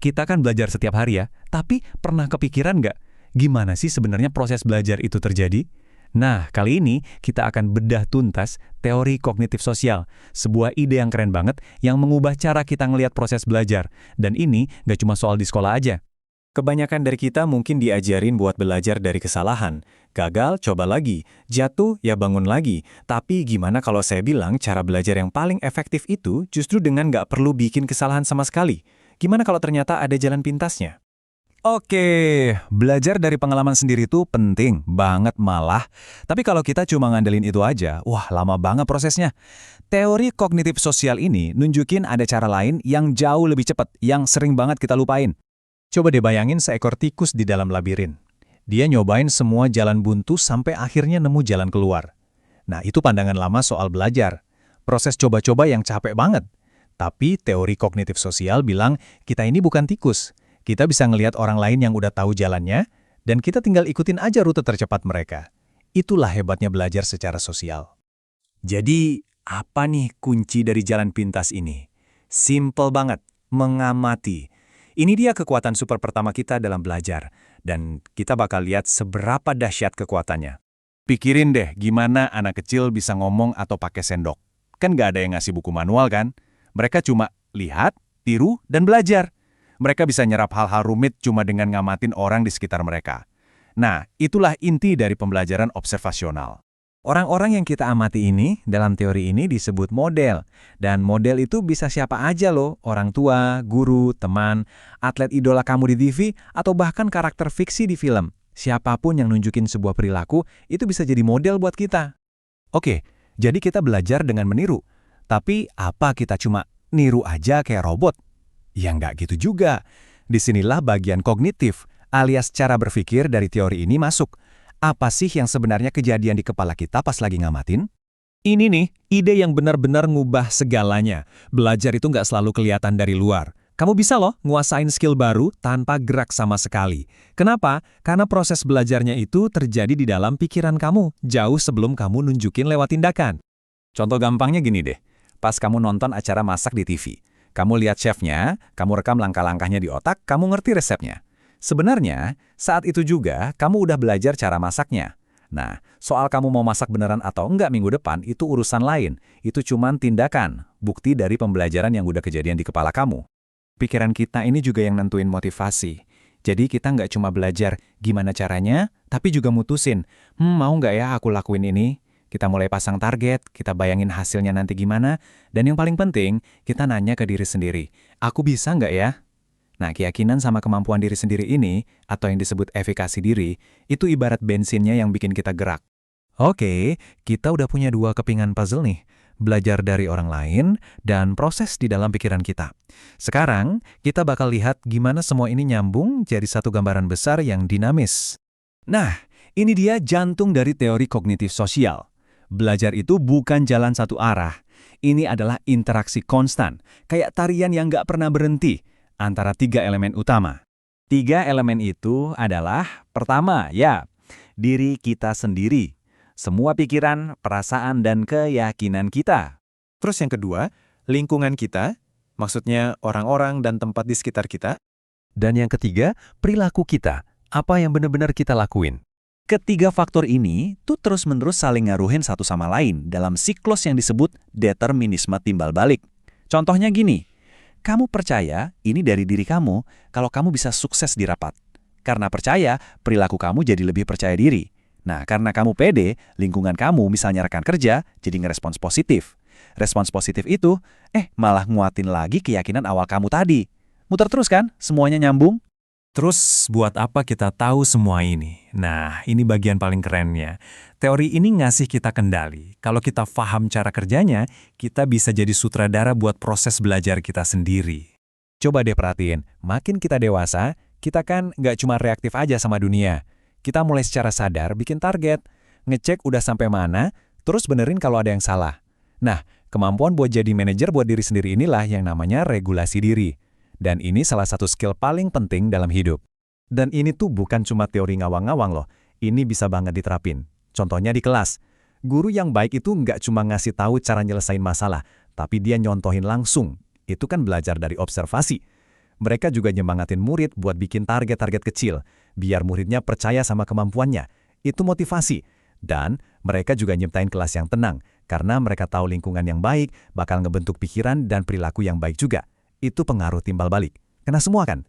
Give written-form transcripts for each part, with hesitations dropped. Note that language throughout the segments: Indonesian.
Kita kan belajar setiap hari ya, tapi pernah kepikiran nggak gimana sih sebenarnya proses belajar itu terjadi? Nah, kali ini kita akan bedah tuntas teori kognitif sosial, sebuah ide yang keren banget yang mengubah cara kita ngelihat proses belajar. Dan ini nggak cuma soal di sekolah aja. Kebanyakan dari kita mungkin diajarin buat belajar dari kesalahan. Gagal, coba lagi. Jatuh, ya bangun lagi. Tapi gimana kalau saya bilang cara belajar yang paling efektif itu justru dengan nggak perlu bikin kesalahan sama sekali? Gimana kalau ternyata ada jalan pintasnya? Oke, belajar dari pengalaman sendiri itu penting banget malah. Tapi kalau kita cuma ngandelin itu aja, wah lama banget prosesnya. Teori kognitif sosial ini nunjukin ada cara lain yang jauh lebih cepat, yang sering banget kita lupain. Coba deh bayangin seekor tikus di dalam labirin. Dia nyobain semua jalan buntu sampai akhirnya nemu jalan keluar. Nah, itu pandangan lama soal belajar. Proses coba-coba yang capek banget. Tapi teori kognitif sosial bilang kita ini bukan tikus. Kita bisa ngelihat orang lain yang udah tahu jalannya, dan kita tinggal ikutin aja rute tercepat mereka. Itulah hebatnya belajar secara sosial. Jadi, apa nih kunci dari jalan pintas ini? Simple banget, mengamati. Ini dia kekuatan super pertama kita dalam belajar, dan kita bakal lihat seberapa dahsyat kekuatannya. Pikirin deh gimana anak kecil bisa ngomong atau pakai sendok. Kan nggak ada yang ngasih buku manual kan? Mereka cuma lihat, tiru, dan belajar. Mereka bisa nyerap hal-hal rumit cuma dengan ngamatin orang di sekitar mereka. Nah, itulah inti dari pembelajaran observasional. Orang-orang yang kita amati ini, dalam teori ini disebut model. Dan model itu bisa siapa aja loh, orang tua, guru, teman, atlet idola kamu di TV, atau bahkan karakter fiksi di film. Siapapun yang nunjukin sebuah perilaku, itu bisa jadi model buat kita. Oke, jadi kita belajar dengan meniru. Tapi apa kita cuma niru aja kayak robot? Ya nggak gitu juga. Disinilah bagian kognitif, alias cara berpikir dari teori ini masuk. Apa sih yang sebenarnya kejadian di kepala kita pas lagi ngamatin? Ini nih, ide yang benar-benar ngubah segalanya. Belajar itu nggak selalu kelihatan dari luar. Kamu bisa loh nguasain skill baru tanpa gerak sama sekali. Kenapa? Karena proses belajarnya itu terjadi di dalam pikiran kamu, jauh sebelum kamu nunjukin lewat tindakan. Contoh gampangnya gini deh, pas kamu nonton acara masak di TV. Kamu lihat chefnya, kamu rekam langkah-langkahnya di otak, kamu ngerti resepnya. Sebenarnya, saat itu juga kamu udah belajar cara masaknya. Nah, soal kamu mau masak beneran atau enggak minggu depan, itu urusan lain. Itu cuman tindakan, bukti dari pembelajaran yang udah kejadian di kepala kamu. Pikiran kita ini juga yang nentuin motivasi. Jadi kita nggak cuma belajar gimana caranya, tapi juga mutusin, mau nggak ya aku lakuin ini? Kita mulai pasang target, kita bayangin hasilnya nanti gimana, dan yang paling penting, kita nanya ke diri sendiri, aku bisa nggak ya? Nah, keyakinan sama kemampuan diri sendiri ini, atau yang disebut efikasi diri, itu ibarat bensinnya yang bikin kita gerak. Oke, kita udah punya dua kepingan puzzle nih, belajar dari orang lain, dan proses di dalam pikiran kita. Sekarang, kita bakal lihat gimana semua ini nyambung jadi satu gambaran besar yang dinamis. Nah, ini dia jantung dari teori kognitif sosial. Belajar itu bukan jalan satu arah. Ini adalah interaksi konstan, kayak tarian yang nggak pernah berhenti, antara tiga elemen utama. Tiga elemen itu adalah, pertama, ya, diri kita sendiri. Semua pikiran, perasaan, dan keyakinan kita. Terus yang kedua, lingkungan kita, maksudnya orang-orang dan tempat di sekitar kita. Dan yang ketiga, perilaku kita, apa yang benar-benar kita lakuin. Ketiga faktor ini tuh terus-menerus saling ngaruhin satu sama lain dalam siklus yang disebut determinisme timbal balik. Contohnya gini, kamu percaya ini dari diri kamu kalau kamu bisa sukses di rapat. Karena percaya, perilaku kamu jadi lebih percaya diri. Nah, karena kamu pede, lingkungan kamu misalnya rekan kerja jadi ngerespons positif. Respons positif itu, malah nguatin lagi keyakinan awal kamu tadi. Muter terus kan? Semuanya nyambung? Terus buat apa kita tahu semua ini? Nah, ini bagian paling kerennya. Teori ini ngasih kita kendali. Kalau kita paham cara kerjanya, kita bisa jadi sutradara buat proses belajar kita sendiri. Coba deh perhatiin, makin kita dewasa, kita kan nggak cuma reaktif aja sama dunia. Kita mulai secara sadar bikin target, ngecek udah sampai mana, terus benerin kalau ada yang salah. Nah, kemampuan buat jadi manajer buat diri sendiri inilah yang namanya regulasi diri. Dan ini salah satu skill paling penting dalam hidup. Dan ini tuh bukan cuma teori ngawang-ngawang loh. Ini bisa banget diterapin. Contohnya di kelas. Guru yang baik itu nggak cuma ngasih tahu cara nyelesain masalah, tapi dia nyontohin langsung. Itu kan belajar dari observasi. Mereka juga nyemangatin murid buat bikin target-target kecil, biar muridnya percaya sama kemampuannya. Itu motivasi. Dan mereka juga nyiptain kelas yang tenang, karena mereka tahu lingkungan yang baik bakal ngebentuk pikiran dan perilaku yang baik juga. Itu pengaruh timbal balik. Kena semua kan?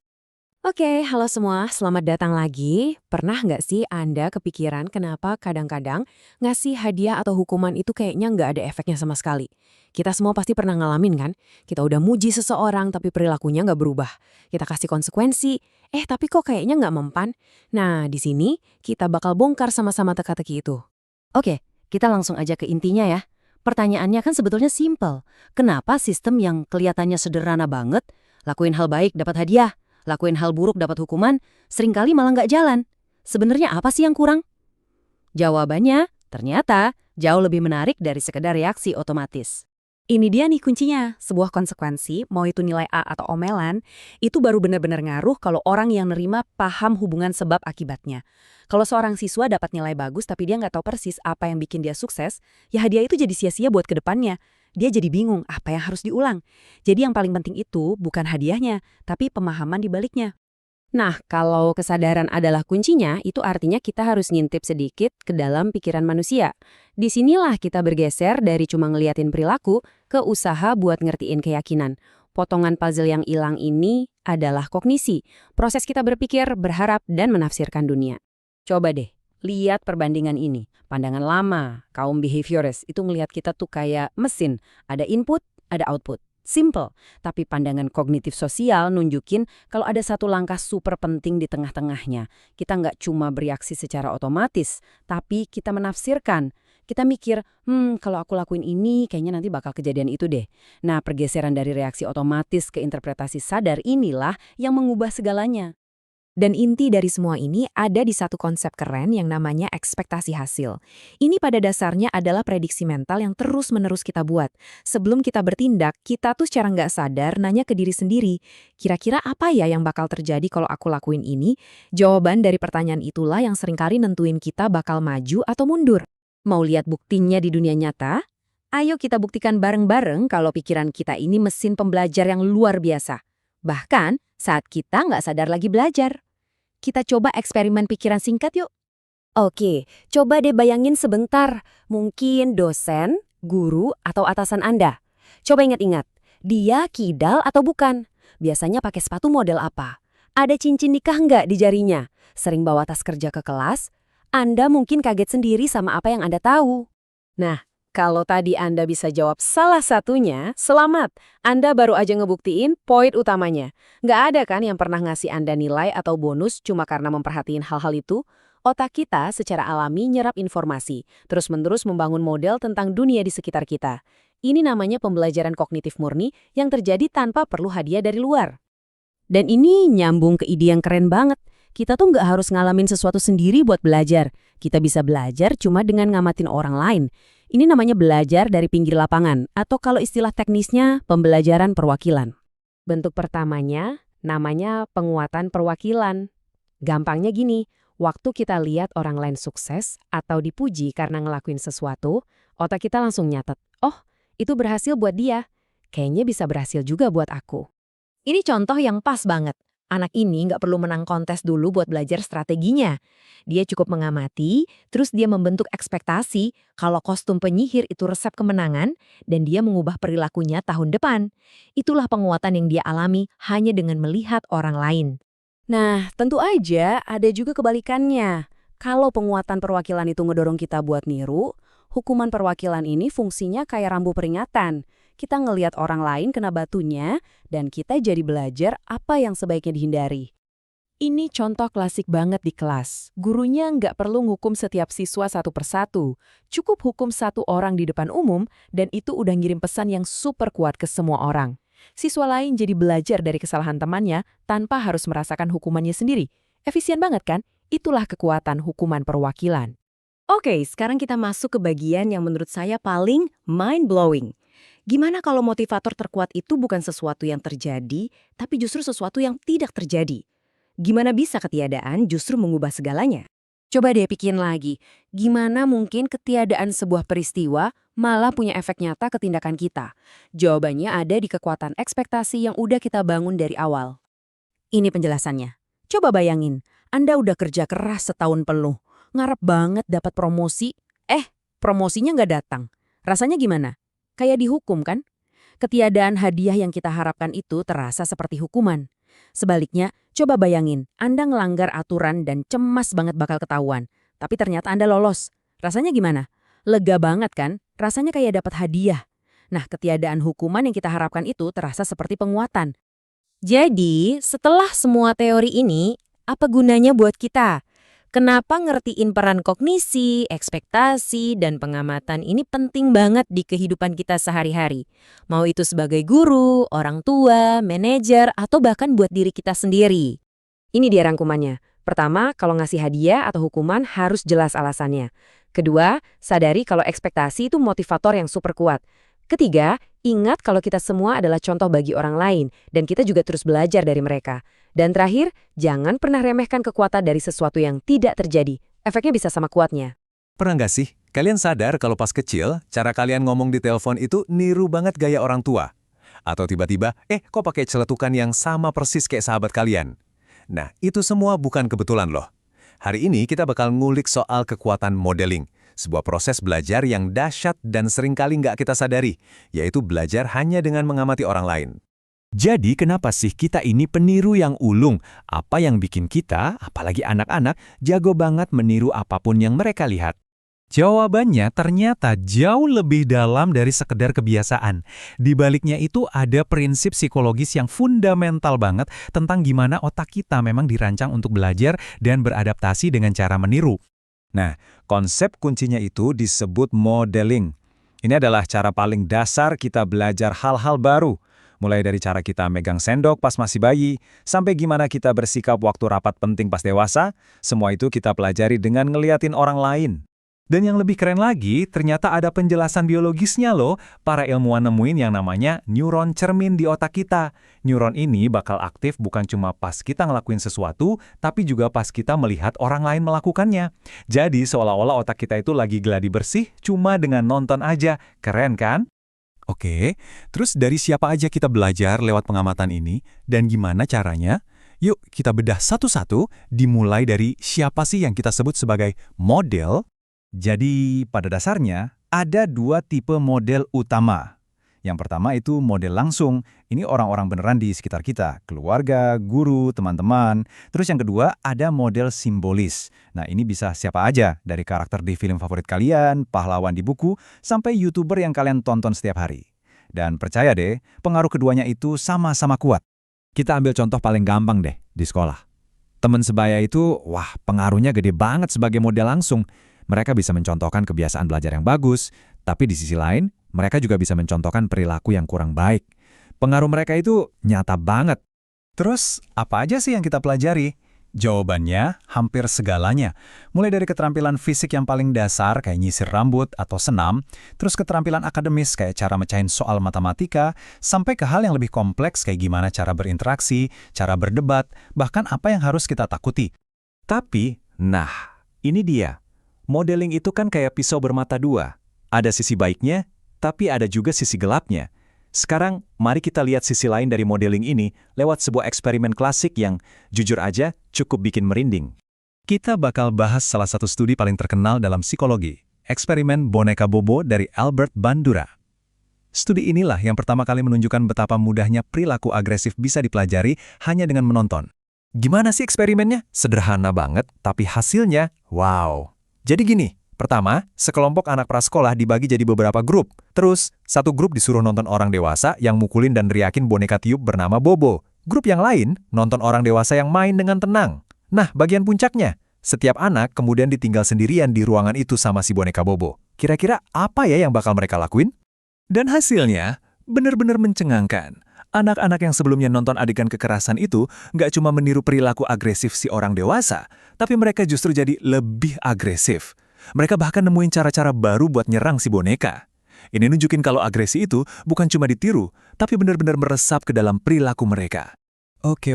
Oke, halo semua, selamat datang lagi. Pernah nggak sih Anda kepikiran kenapa kadang-kadang ngasih hadiah atau hukuman itu kayaknya nggak ada efeknya sama sekali? Kita semua pasti pernah ngalamin kan? Kita udah muji seseorang tapi perilakunya nggak berubah. Kita kasih konsekuensi, tapi kok kayaknya nggak mempan? Nah, di sini kita bakal bongkar sama-sama teka-teki itu. Oke, kita langsung aja ke intinya ya. Pertanyaannya kan sebetulnya simpel. Kenapa sistem yang kelihatannya sederhana banget, lakuin hal baik dapat hadiah, lakuin hal buruk dapat hukuman, seringkali malah nggak jalan? Sebenarnya apa sih yang kurang? Jawabannya, ternyata jauh lebih menarik dari sekedar reaksi otomatis. Ini dia nih kuncinya, sebuah konsekuensi, mau itu nilai A atau omelan, itu baru benar-benar ngaruh kalau orang yang nerima paham hubungan sebab akibatnya. Kalau seorang siswa dapat nilai bagus tapi dia nggak tahu persis apa yang bikin dia sukses, ya hadiah itu jadi sia-sia buat kedepannya. Dia jadi bingung apa yang harus diulang. Jadi yang paling penting itu bukan hadiahnya, tapi pemahaman di baliknya. Nah, kalau kesadaran adalah kuncinya, itu artinya kita harus ngintip sedikit ke dalam pikiran manusia. Disinilah kita bergeser dari cuma ngeliatin perilaku ke usaha buat ngertiin keyakinan. Potongan puzzle yang hilang ini adalah kognisi, proses kita berpikir, berharap, dan menafsirkan dunia. Coba deh, lihat perbandingan ini. Pandangan lama, kaum behaviorist itu ngelihat kita tuh kayak mesin, ada input, ada output. Simple, tapi pandangan kognitif sosial nunjukin kalau ada satu langkah super penting di tengah-tengahnya. Kita nggak cuma bereaksi secara otomatis, tapi kita menafsirkan. Kita mikir, kalau aku lakuin ini, kayaknya nanti bakal kejadian itu deh. Nah, pergeseran dari reaksi otomatis ke interpretasi sadar inilah yang mengubah segalanya. Dan inti dari semua ini ada di satu konsep keren yang namanya ekspektasi hasil. Ini pada dasarnya adalah prediksi mental yang terus-menerus kita buat. Sebelum kita bertindak, kita tuh secara nggak sadar nanya ke diri sendiri, kira-kira apa ya yang bakal terjadi kalau aku lakuin ini? Jawaban dari pertanyaan itulah yang seringkali nentuin kita bakal maju atau mundur. Mau lihat buktinya di dunia nyata? Ayo kita buktikan bareng-bareng kalau pikiran kita ini mesin pembelajar yang luar biasa. Bahkan saat kita nggak sadar lagi belajar. Kita coba eksperimen pikiran singkat yuk. Oke, coba deh bayangin sebentar. Mungkin dosen, guru, atau atasan Anda. Coba ingat-ingat, dia kidal atau bukan? Biasanya pakai sepatu model apa? Ada cincin nikah nggak di jarinya? Sering bawa tas kerja ke kelas? Anda mungkin kaget sendiri sama apa yang Anda tahu. Nah, kalau tadi Anda bisa jawab salah satunya, selamat. Anda baru aja ngebuktiin poin utamanya. Nggak ada kan yang pernah ngasih Anda nilai atau bonus cuma karena memperhatiin hal-hal itu? Otak kita secara alami nyerap informasi, terus-menerus membangun model tentang dunia di sekitar kita. Ini namanya pembelajaran kognitif murni yang terjadi tanpa perlu hadiah dari luar. Dan ini nyambung ke ide yang keren banget. Kita tuh nggak harus ngalamin sesuatu sendiri buat belajar. Kita bisa belajar cuma dengan ngamatin orang lain. Ini namanya belajar dari pinggir lapangan, atau kalau istilah teknisnya, pembelajaran perwakilan. Bentuk pertamanya namanya penguatan perwakilan. Gampangnya gini, waktu kita lihat orang lain sukses atau dipuji karena ngelakuin sesuatu, otak kita langsung nyatet, oh, itu berhasil buat dia. Kayaknya bisa berhasil juga buat aku. Ini contoh yang pas banget. Anak ini nggak perlu menang kontes dulu buat belajar strateginya. Dia cukup mengamati, terus dia membentuk ekspektasi kalau kostum penyihir itu resep kemenangan, dan dia mengubah perilakunya tahun depan. Itulah penguatan yang dia alami hanya dengan melihat orang lain. Nah, tentu aja ada juga kebalikannya. Kalau penguatan perwakilan itu ngedorong kita buat niru, hukuman perwakilan ini fungsinya kayak rambu peringatan. Kita ngelihat orang lain kena batunya, dan kita jadi belajar apa yang sebaiknya dihindari. Ini contoh klasik banget di kelas. Gurunya nggak perlu ngukum setiap siswa satu persatu. Cukup hukum satu orang di depan umum, dan itu udah ngirim pesan yang super kuat ke semua orang. Siswa lain jadi belajar dari kesalahan temannya tanpa harus merasakan hukumannya sendiri. Efisien banget kan? Itulah kekuatan hukuman perwakilan. Oke, sekarang kita masuk ke bagian yang menurut saya paling mind-blowing. Gimana kalau motivator terkuat itu bukan sesuatu yang terjadi, tapi justru sesuatu yang tidak terjadi? Gimana bisa ketiadaan justru mengubah segalanya? Coba deh pikirin lagi, gimana mungkin ketiadaan sebuah peristiwa malah punya efek nyata ke tindakan kita? Jawabannya ada di kekuatan ekspektasi yang udah kita bangun dari awal. Ini penjelasannya. Coba bayangin, Anda udah kerja keras setahun penuh, ngarep banget dapat promosi, promosinya nggak datang. Rasanya gimana? Kayak dihukum kan? Ketiadaan hadiah yang kita harapkan itu terasa seperti hukuman. Sebaliknya, coba bayangin, Anda ngelanggar aturan dan cemas banget bakal ketahuan. Tapi ternyata Anda lolos. Rasanya gimana? Lega banget kan? Rasanya kayak dapat hadiah. Nah, ketiadaan hukuman yang kita harapkan itu terasa seperti penguatan. Jadi, setelah semua teori ini, apa gunanya buat kita? Kenapa ngertiin peran kognisi, ekspektasi, dan pengamatan ini penting banget di kehidupan kita sehari-hari? Mau itu sebagai guru, orang tua, manajer, atau bahkan buat diri kita sendiri. Ini dia rangkumannya. Pertama, kalau ngasih hadiah atau hukuman harus jelas alasannya. Kedua, sadari kalau ekspektasi itu motivator yang super kuat. Ketiga, ingat kalau kita semua adalah contoh bagi orang lain dan kita juga terus belajar dari mereka. Dan terakhir, jangan pernah remehkan kekuatan dari sesuatu yang tidak terjadi. Efeknya bisa sama kuatnya. Pernah nggak sih, kalian sadar kalau pas kecil, cara kalian ngomong di telepon itu niru banget gaya orang tua? Atau tiba-tiba, kok pakai celetukan yang sama persis kayak sahabat kalian? Nah, itu semua bukan kebetulan loh. Hari ini kita bakal ngulik soal kekuatan modeling. Sebuah proses belajar yang dahsyat dan seringkali nggak kita sadari, yaitu belajar hanya dengan mengamati orang lain. Jadi kenapa sih kita ini peniru yang ulung? Apa yang bikin kita, apalagi anak-anak, jago banget meniru apapun yang mereka lihat? Jawabannya ternyata jauh lebih dalam dari sekedar kebiasaan. Di baliknya itu ada prinsip psikologis yang fundamental banget tentang gimana otak kita memang dirancang untuk belajar dan beradaptasi dengan cara meniru. Nah, konsep kuncinya itu disebut modeling. Ini adalah cara paling dasar kita belajar hal-hal baru. Mulai dari cara kita megang sendok pas masih bayi, sampai gimana kita bersikap waktu rapat penting pas dewasa, semua itu kita pelajari dengan ngeliatin orang lain. Dan yang lebih keren lagi, ternyata ada penjelasan biologisnya loh. Para ilmuwan nemuin yang namanya neuron cermin di otak kita. Neuron ini bakal aktif bukan cuma pas kita ngelakuin sesuatu, tapi juga pas kita melihat orang lain melakukannya. Jadi seolah-olah otak kita itu lagi gladi bersih cuma dengan nonton aja. Keren kan? Oke, terus dari siapa aja kita belajar lewat pengamatan ini, dan gimana caranya? Yuk kita bedah satu-satu, dimulai dari siapa sih yang kita sebut sebagai model. Jadi, pada dasarnya, ada dua tipe model utama. Yang pertama itu model langsung. Ini orang-orang beneran di sekitar kita, keluarga, guru, teman-teman. Terus yang kedua, ada model simbolis. Nah, ini bisa siapa aja, dari karakter di film favorit kalian, pahlawan di buku, sampai YouTuber yang kalian tonton setiap hari. Dan percaya deh, pengaruh keduanya itu sama-sama kuat. Kita ambil contoh paling gampang deh, di sekolah. Teman sebaya itu, pengaruhnya gede banget sebagai model langsung. Mereka bisa mencontohkan kebiasaan belajar yang bagus, tapi di sisi lain, mereka juga bisa mencontohkan perilaku yang kurang baik. Pengaruh mereka itu nyata banget. Terus, apa aja sih yang kita pelajari? Jawabannya, hampir segalanya. Mulai dari keterampilan fisik yang paling dasar, kayak nyisir rambut atau senam, terus keterampilan akademis kayak cara mecahin soal matematika, sampai ke hal yang lebih kompleks kayak gimana cara berinteraksi, cara berdebat, bahkan apa yang harus kita takuti. Tapi, ini dia. Modeling itu kan kayak pisau bermata dua. Ada sisi baiknya, tapi ada juga sisi gelapnya. Sekarang, mari kita lihat sisi lain dari modeling ini lewat sebuah eksperimen klasik yang, jujur aja, cukup bikin merinding. Kita bakal bahas salah satu studi paling terkenal dalam psikologi, eksperimen boneka Bobo dari Albert Bandura. Studi inilah yang pertama kali menunjukkan betapa mudahnya perilaku agresif bisa dipelajari hanya dengan menonton. Gimana sih eksperimennya? Sederhana banget, tapi hasilnya, wow! Jadi gini, pertama, sekelompok anak prasekolah dibagi jadi beberapa grup. Terus, satu grup disuruh nonton orang dewasa yang mukulin dan riakin boneka tiup bernama Bobo. Grup yang lain nonton orang dewasa yang main dengan tenang. Nah, bagian puncaknya, setiap anak kemudian ditinggal sendirian di ruangan itu sama si boneka Bobo. Kira-kira apa ya yang bakal mereka lakuin? Dan hasilnya, benar-benar mencengangkan. Anak-anak yang sebelumnya nonton adegan kekerasan itu nggak cuma meniru perilaku agresif si orang dewasa, tapi mereka justru jadi lebih agresif. Mereka bahkan nemuin cara-cara baru buat nyerang si boneka. Ini nunjukin kalau agresi itu bukan cuma ditiru, tapi benar-benar meresap ke dalam perilaku mereka. Oke.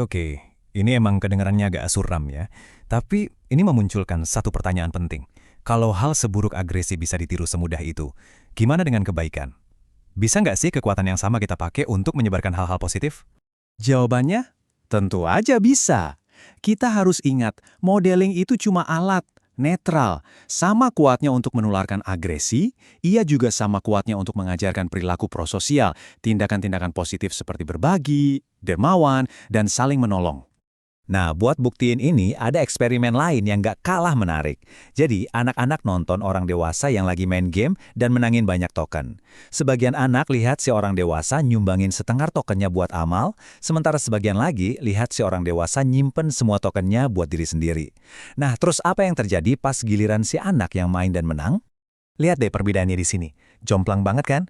Ini emang kedengarannya agak suram ya. Tapi ini memunculkan satu pertanyaan penting. Kalau hal seburuk agresi bisa ditiru semudah itu, gimana dengan kebaikan? Bisa nggak sih kekuatan yang sama kita pakai untuk menyebarkan hal-hal positif? Jawabannya, Tentu aja bisa. Kita harus ingat, modeling itu cuma alat, netral. Sama kuatnya untuk menularkan agresi, ia juga sama kuatnya untuk mengajarkan perilaku prososial, tindakan-tindakan positif seperti berbagi, dermawan, dan saling menolong. Nah, buat buktiin ini, ada eksperimen lain yang nggak kalah menarik. Jadi, anak-anak nonton orang dewasa yang lagi main game dan menangin banyak token. Sebagian anak lihat si orang dewasa nyumbangin setengah tokennya buat amal, sementara sebagian lagi lihat si orang dewasa nyimpen semua tokennya buat diri sendiri. Nah, terus apa yang terjadi pas giliran si anak yang main dan menang? Lihat deh perbedaannya di sini. Jomplang banget kan?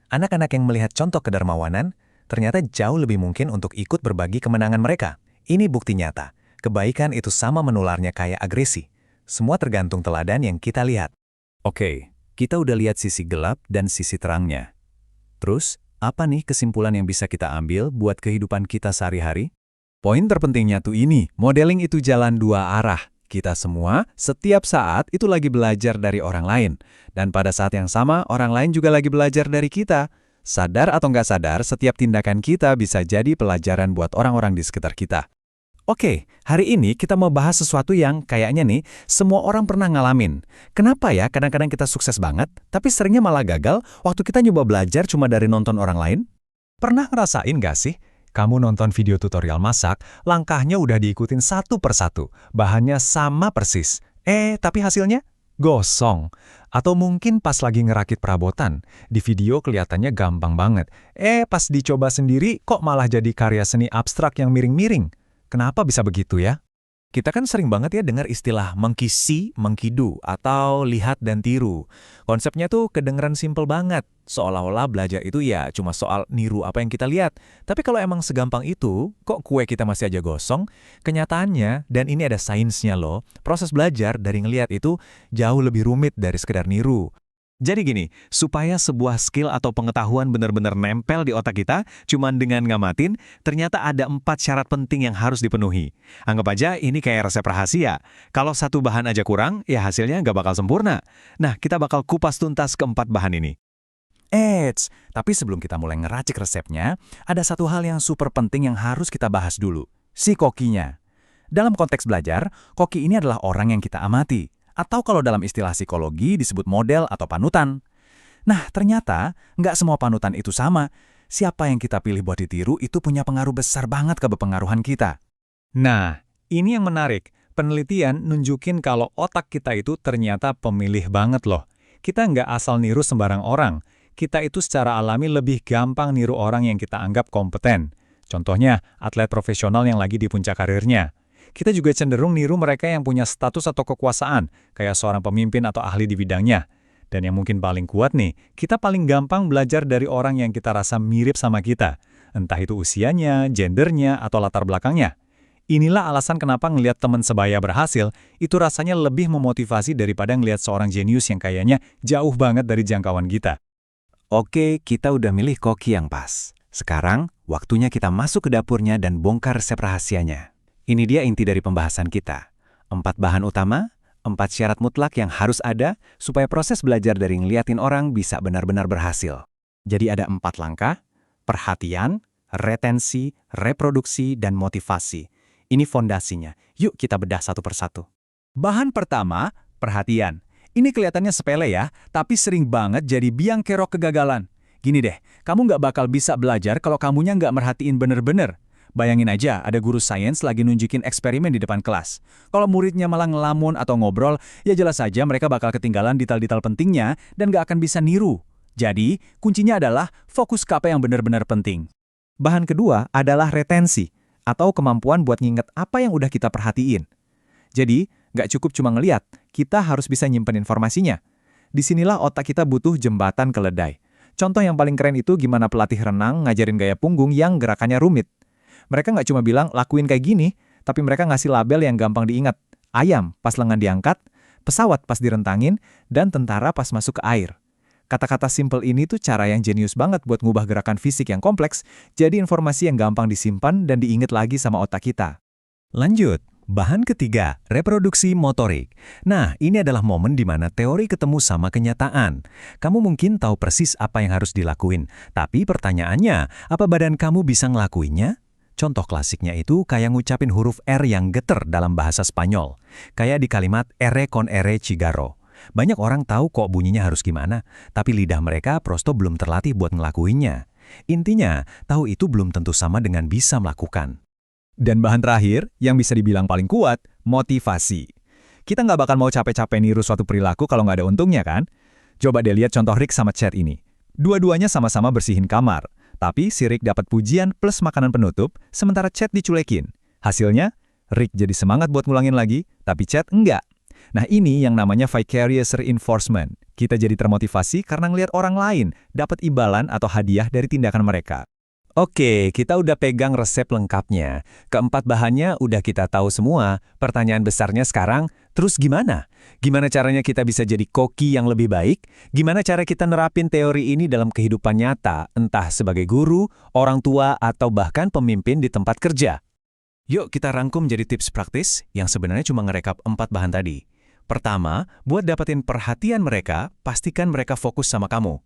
Anak-anak yang melihat contoh kedermawanan, ternyata jauh lebih mungkin untuk ikut berbagi kemenangan mereka. Ini bukti nyata. Kebaikan itu sama menularnya kayak agresi. Semua tergantung teladan yang kita lihat. Oke, kita udah lihat sisi gelap dan sisi terangnya. Terus, apa nih kesimpulan yang bisa kita ambil buat kehidupan kita sehari-hari? Poin terpentingnya tuh ini, modeling itu jalan dua arah. Kita semua setiap saat itu lagi belajar dari orang lain. Dan pada saat yang sama, orang lain juga lagi belajar dari kita. Sadar atau nggak sadar, setiap tindakan kita bisa jadi pelajaran buat orang-orang di sekitar kita. Oke, hari ini kita mau bahas sesuatu yang kayaknya nih, semua orang pernah ngalamin. Kenapa ya kadang-kadang kita sukses banget, tapi seringnya malah gagal waktu kita nyoba belajar cuma dari nonton orang lain? Pernah ngerasain nggak sih? Kamu nonton video tutorial masak, langkahnya udah diikutin satu persatu, bahannya sama persis. Tapi hasilnya? Gosong. Atau mungkin pas lagi ngerakit perabotan, di video kelihatannya gampang banget. Pas dicoba sendiri, kok malah jadi karya seni abstrak yang miring-miring? Kenapa bisa begitu ya? Kita kan sering banget ya dengar istilah monkey see, monkey do, atau lihat dan tiru. Konsepnya tuh kedengeran simple banget. Seolah-olah belajar itu ya cuma soal niru apa yang kita lihat. Tapi kalau emang segampang itu, kok kue kita masih aja gosong? Kenyataannya, dan ini ada sainsnya loh, proses belajar dari ngelihat itu jauh lebih rumit dari sekedar niru. Jadi gini, supaya sebuah skill atau pengetahuan benar-benar nempel di otak kita, cuman dengan ngamatin, ternyata ada 4 syarat penting yang harus dipenuhi. Anggap aja ini kayak resep rahasia. Kalau satu bahan aja kurang, ya hasilnya nggak bakal sempurna. Nah, kita bakal kupas tuntas keempat bahan ini. Tapi sebelum kita mulai ngeracik resepnya, ada satu hal yang super penting yang harus kita bahas dulu. Si kokinya. Dalam konteks belajar, koki ini adalah orang yang kita amati. Atau kalau dalam istilah psikologi disebut model atau panutan. Nah, ternyata nggak semua panutan itu sama. Siapa yang kita pilih buat ditiru itu punya pengaruh besar banget ke kepengaruhan kita. Nah, ini yang menarik. Penelitian nunjukin kalau otak kita itu ternyata pemilih banget loh. Kita nggak asal niru sembarang orang. Kita itu secara alami lebih gampang niru orang yang kita anggap kompeten. Contohnya, atlet profesional yang lagi di puncak karirnya. Kita juga cenderung niru mereka yang punya status atau kekuasaan, kayak seorang pemimpin atau ahli di bidangnya. Dan yang mungkin paling kuat nih, kita paling gampang belajar dari orang yang kita rasa mirip sama kita. Entah itu usianya, gendernya, atau latar belakangnya. Inilah alasan kenapa ngelihat teman sebaya berhasil, itu rasanya lebih memotivasi daripada ngelihat seorang jenius yang kayaknya jauh banget dari jangkauan kita. Oke, kita udah milih koki yang pas. Sekarang, waktunya kita masuk ke dapurnya dan bongkar resep rahasianya. Ini dia inti dari pembahasan kita. 4 bahan utama, 4 syarat mutlak yang harus ada supaya proses belajar dari ngeliatin orang bisa benar-benar berhasil. Jadi ada 4 langkah, perhatian, retensi, reproduksi, dan motivasi. Ini fondasinya. Yuk kita bedah satu persatu. Bahan pertama, perhatian. Ini kelihatannya sepele ya, tapi sering banget jadi biang kerok kegagalan. Gini deh, kamu nggak bakal bisa belajar kalau kamunya nggak merhatiin bener-bener. Bayangin aja, ada guru sains lagi nunjukin eksperimen di depan kelas. Kalau muridnya malah ngelamun atau ngobrol, ya jelas saja mereka bakal ketinggalan detail-detail pentingnya dan gak akan bisa niru. Jadi, kuncinya adalah fokus ke apa yang benar-benar penting. Bahan kedua adalah retensi, atau kemampuan buat nginget apa yang udah kita perhatiin. Jadi, gak cukup cuma ngeliat, kita harus bisa nyimpen informasinya. Disinilah otak kita butuh jembatan keledai. Contoh yang paling keren itu gimana pelatih renang ngajarin gaya punggung yang gerakannya rumit. Mereka nggak cuma bilang lakuin kayak gini, tapi mereka ngasih label yang gampang diingat. Ayam pas lengan diangkat, pesawat pas direntangin, dan tentara pas masuk ke air. Kata-kata simple ini tuh cara yang jenius banget buat ngubah gerakan fisik yang kompleks, jadi informasi yang gampang disimpan dan diingat lagi sama otak kita. Lanjut, bahan ketiga, reproduksi motorik. Nah, ini adalah momen di mana teori ketemu sama kenyataan. Kamu mungkin tahu persis apa yang harus dilakuin, tapi pertanyaannya, apa badan kamu bisa ngelakuinnya? Contoh klasiknya itu kayak ngucapin huruf R yang geter dalam bahasa Spanyol. Kayak di kalimat R con R cigaro. Banyak orang tahu kok bunyinya harus gimana, tapi lidah mereka prosto belum terlatih buat ngelakuinnya. Intinya, tahu itu belum tentu sama dengan bisa melakukan. Dan bahan terakhir, yang bisa dibilang paling kuat, motivasi. Kita nggak bakal mau capek-capek niru suatu perilaku kalau nggak ada untungnya kan? Coba deh lihat contoh Rick sama Chad ini. Dua-duanya sama-sama bersihin kamar. Tapi si Rick dapat pujian plus makanan penutup, sementara Chad dicuekin. Hasilnya, Rick jadi semangat buat ngulangin lagi, tapi Chad enggak. Nah ini yang namanya vicarious reinforcement. Kita jadi termotivasi karena ngelihat orang lain dapat imbalan atau hadiah dari tindakan mereka. Oke, kita udah pegang resep lengkapnya. Keempat bahannya udah kita tahu semua. Pertanyaan besarnya sekarang, terus gimana? Gimana caranya kita bisa jadi koki yang lebih baik? Gimana cara kita nerapin teori ini dalam kehidupan nyata, entah sebagai guru, orang tua, atau bahkan pemimpin di tempat kerja? Yuk kita rangkum jadi tips praktis yang sebenarnya cuma ngerekap 4 bahan tadi. Pertama, buat dapetin perhatian mereka, pastikan mereka fokus sama kamu.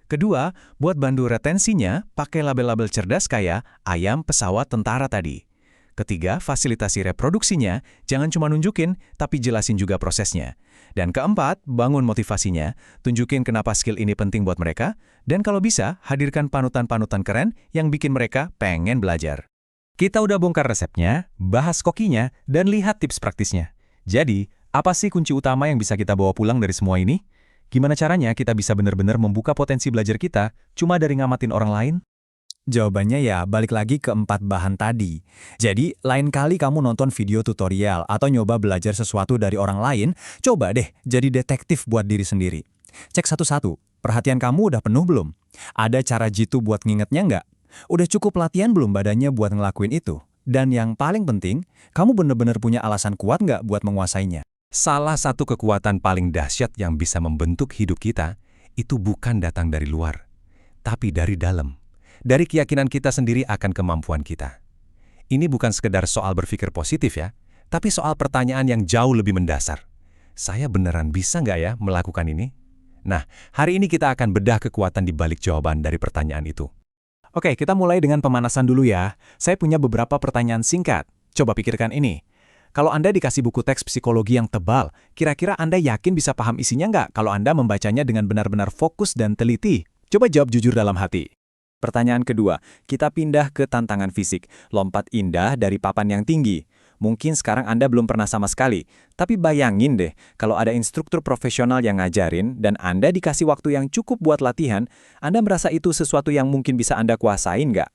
Kedua, buat bantu retensinya, pakai label-label cerdas kayak ayam, pesawat, tentara tadi. Ketiga, fasilitasi reproduksinya, jangan cuma nunjukin, tapi jelasin juga prosesnya. Dan keempat, bangun motivasinya, tunjukin kenapa skill ini penting buat mereka, dan kalau bisa, hadirkan panutan-panutan keren yang bikin mereka pengen belajar. Kita udah bongkar resepnya, bahas kokinya, dan lihat tips praktisnya. Jadi, apa sih kunci utama yang bisa kita bawa pulang dari semua ini? Gimana caranya kita bisa benar-benar membuka potensi belajar kita cuma dari ngamatin orang lain? Jawabannya ya balik lagi ke 4 bahan tadi. Jadi, lain kali kamu nonton video tutorial atau nyoba belajar sesuatu dari orang lain, coba deh jadi detektif buat diri sendiri. Cek satu-satu, perhatian kamu udah penuh belum? Ada cara jitu buat ngingetnya nggak? Udah cukup latihan belum badannya buat ngelakuin itu? Dan yang paling penting, kamu benar-benar punya alasan kuat nggak buat menguasainya? Salah satu kekuatan paling dahsyat yang bisa membentuk hidup kita, itu bukan datang dari luar, tapi dari dalam. Dari keyakinan kita sendiri akan kemampuan kita. Ini bukan sekedar soal berpikir positif ya, tapi soal pertanyaan yang jauh lebih mendasar. Saya beneran bisa nggak ya melakukan ini? Nah, hari ini kita akan bedah kekuatan di balik jawaban dari pertanyaan itu. Oke, kita mulai dengan pemanasan dulu ya. Saya punya beberapa pertanyaan singkat. Coba pikirkan ini. Kalau Anda dikasih buku teks psikologi yang tebal, kira-kira Anda yakin bisa paham isinya nggak kalau Anda membacanya dengan benar-benar fokus dan teliti? Coba jawab jujur dalam hati. Pertanyaan kedua, kita pindah ke tantangan fisik, lompat indah dari papan yang tinggi. Mungkin sekarang Anda belum pernah sama sekali, tapi bayangin deh kalau ada instruktur profesional yang ngajarin dan Anda dikasih waktu yang cukup buat latihan, Anda merasa itu sesuatu yang mungkin bisa Anda kuasain nggak?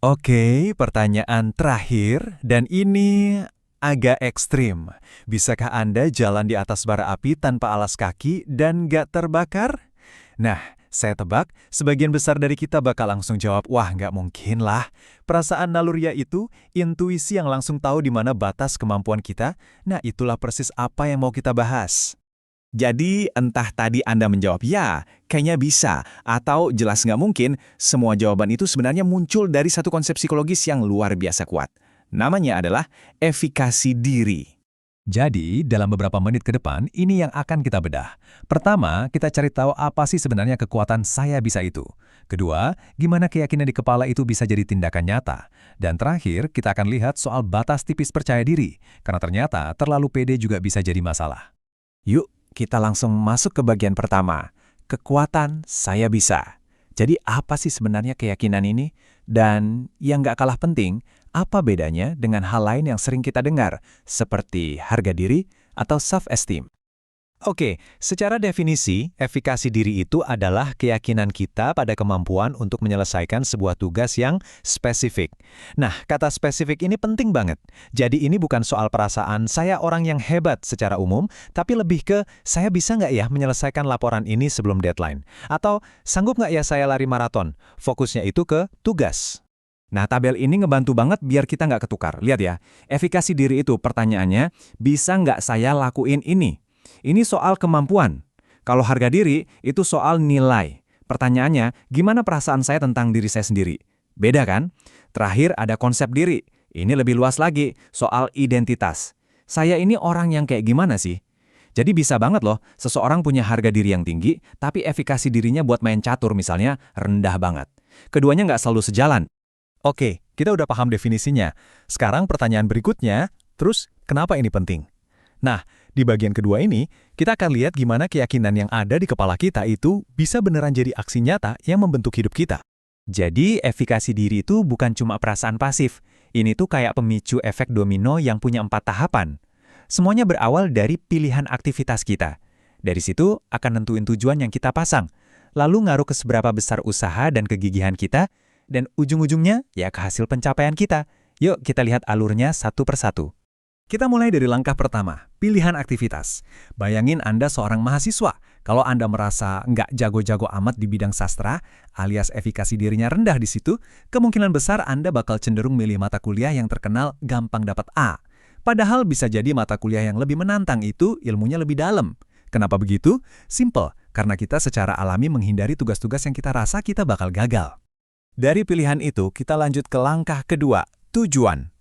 Oke, pertanyaan terakhir, dan ini agak ekstrim. Bisakah Anda jalan di atas bara api tanpa alas kaki dan nggak terbakar? Nah, saya tebak, sebagian besar dari kita bakal langsung jawab, wah nggak mungkin lah. Perasaan naluriah itu, intuisi yang langsung tahu di mana batas kemampuan kita, nah itulah persis apa yang mau kita bahas. Jadi, entah tadi Anda menjawab ya, kayaknya bisa, atau jelas nggak mungkin, semua jawaban itu sebenarnya muncul dari satu konsep psikologis yang luar biasa kuat. Namanya adalah efikasi diri. Jadi, dalam beberapa menit ke depan, ini yang akan kita bedah. Pertama, kita cari tahu apa sih sebenarnya kekuatan saya bisa itu. Kedua, gimana keyakinan di kepala itu bisa jadi tindakan nyata. Dan terakhir, kita akan lihat soal batas tipis percaya diri, karena ternyata terlalu pede juga bisa jadi masalah. Yuk, kita langsung masuk ke bagian pertama. Kekuatan saya bisa. Jadi apa sih sebenarnya keyakinan ini? Dan yang nggak kalah penting, apa bedanya dengan hal lain yang sering kita dengar, seperti harga diri atau self-esteem? Oke, secara definisi, efikasi diri itu adalah keyakinan kita pada kemampuan untuk menyelesaikan sebuah tugas yang spesifik. Nah, kata spesifik ini penting banget. Jadi ini bukan soal perasaan saya orang yang hebat secara umum, tapi lebih ke saya bisa nggak ya menyelesaikan laporan ini sebelum deadline? Atau sanggup nggak ya saya lari maraton? Fokusnya itu ke tugas. Nah, tabel ini ngebantu banget biar kita nggak ketukar. Lihat ya, efikasi diri itu pertanyaannya, bisa nggak saya lakuin ini? Ini soal kemampuan. Kalau harga diri, itu soal nilai. Pertanyaannya, gimana perasaan saya tentang diri saya sendiri? Beda kan? Terakhir ada konsep diri. Ini lebih luas lagi, soal identitas. Saya ini orang yang kayak gimana sih? Jadi bisa banget loh, seseorang punya harga diri yang tinggi, tapi efikasi dirinya buat main catur misalnya rendah banget. Keduanya nggak selalu sejalan. Oke, kita udah paham definisinya. Sekarang pertanyaan berikutnya, terus kenapa ini penting? Nah, di bagian kedua ini, kita akan lihat gimana keyakinan yang ada di kepala kita itu bisa beneran jadi aksi nyata yang membentuk hidup kita. Jadi, efikasi diri itu bukan cuma perasaan pasif. Ini tuh kayak pemicu efek domino yang punya 4 tahapan. Semuanya berawal dari pilihan aktivitas kita. Dari situ akan nentuin tujuan yang kita pasang, lalu ngaruh ke seberapa besar usaha dan kegigihan kita, dan ujung-ujungnya ya ke hasil pencapaian kita. Yuk kita lihat alurnya satu persatu. Kita mulai dari langkah pertama, pilihan aktivitas. Bayangin Anda seorang mahasiswa. Kalau Anda merasa nggak jago-jago amat di bidang sastra, alias efikasi dirinya rendah di situ, kemungkinan besar Anda bakal cenderung milih mata kuliah yang terkenal gampang dapat A. Padahal bisa jadi mata kuliah yang lebih menantang itu ilmunya lebih dalam. Kenapa begitu? Simple, karena kita secara alami menghindari tugas-tugas yang kita rasa kita bakal gagal. Dari pilihan itu, kita lanjut ke langkah kedua, tujuan.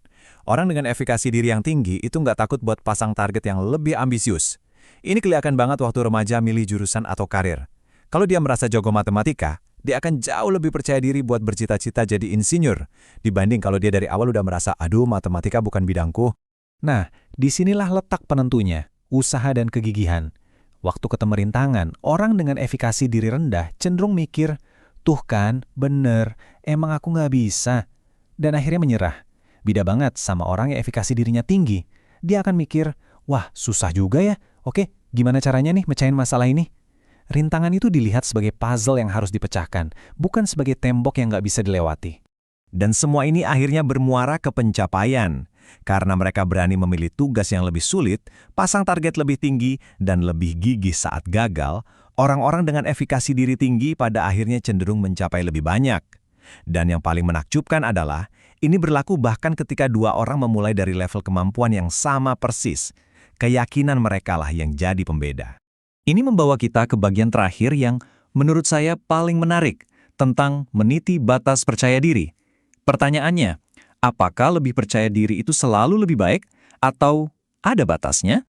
Orang dengan efikasi diri yang tinggi itu nggak takut buat pasang target yang lebih ambisius. Ini kelihatan banget waktu remaja milih jurusan atau karir. Kalau dia merasa jago matematika, dia akan jauh lebih percaya diri buat bercita-cita jadi insinyur, dibanding kalau dia dari awal udah merasa, aduh matematika bukan bidangku. Nah, disinilah letak penentunya, usaha dan kegigihan. Waktu ketemu rintangan, orang dengan efikasi diri rendah cenderung mikir, tuh kan, bener, emang aku nggak bisa. Dan akhirnya menyerah. Beda banget sama orang yang efikasi dirinya tinggi. Dia akan mikir, wah susah juga ya, oke, gimana caranya nih mecahin masalah ini? Rintangan itu dilihat sebagai puzzle yang harus dipecahkan, bukan sebagai tembok yang nggak bisa dilewati. Dan semua ini akhirnya bermuara ke pencapaian. Karena mereka berani memilih tugas yang lebih sulit, pasang target lebih tinggi, dan lebih gigih saat gagal, orang-orang dengan efikasi diri tinggi pada akhirnya cenderung mencapai lebih banyak. Dan yang paling menakjubkan adalah, ini berlaku bahkan ketika dua orang memulai dari level kemampuan yang sama persis. Keyakinan mereka lah yang jadi pembeda. Ini membawa kita ke bagian terakhir yang menurut saya paling menarik, tentang meniti batas percaya diri. Pertanyaannya, apakah lebih percaya diri itu selalu lebih baik atau ada batasnya?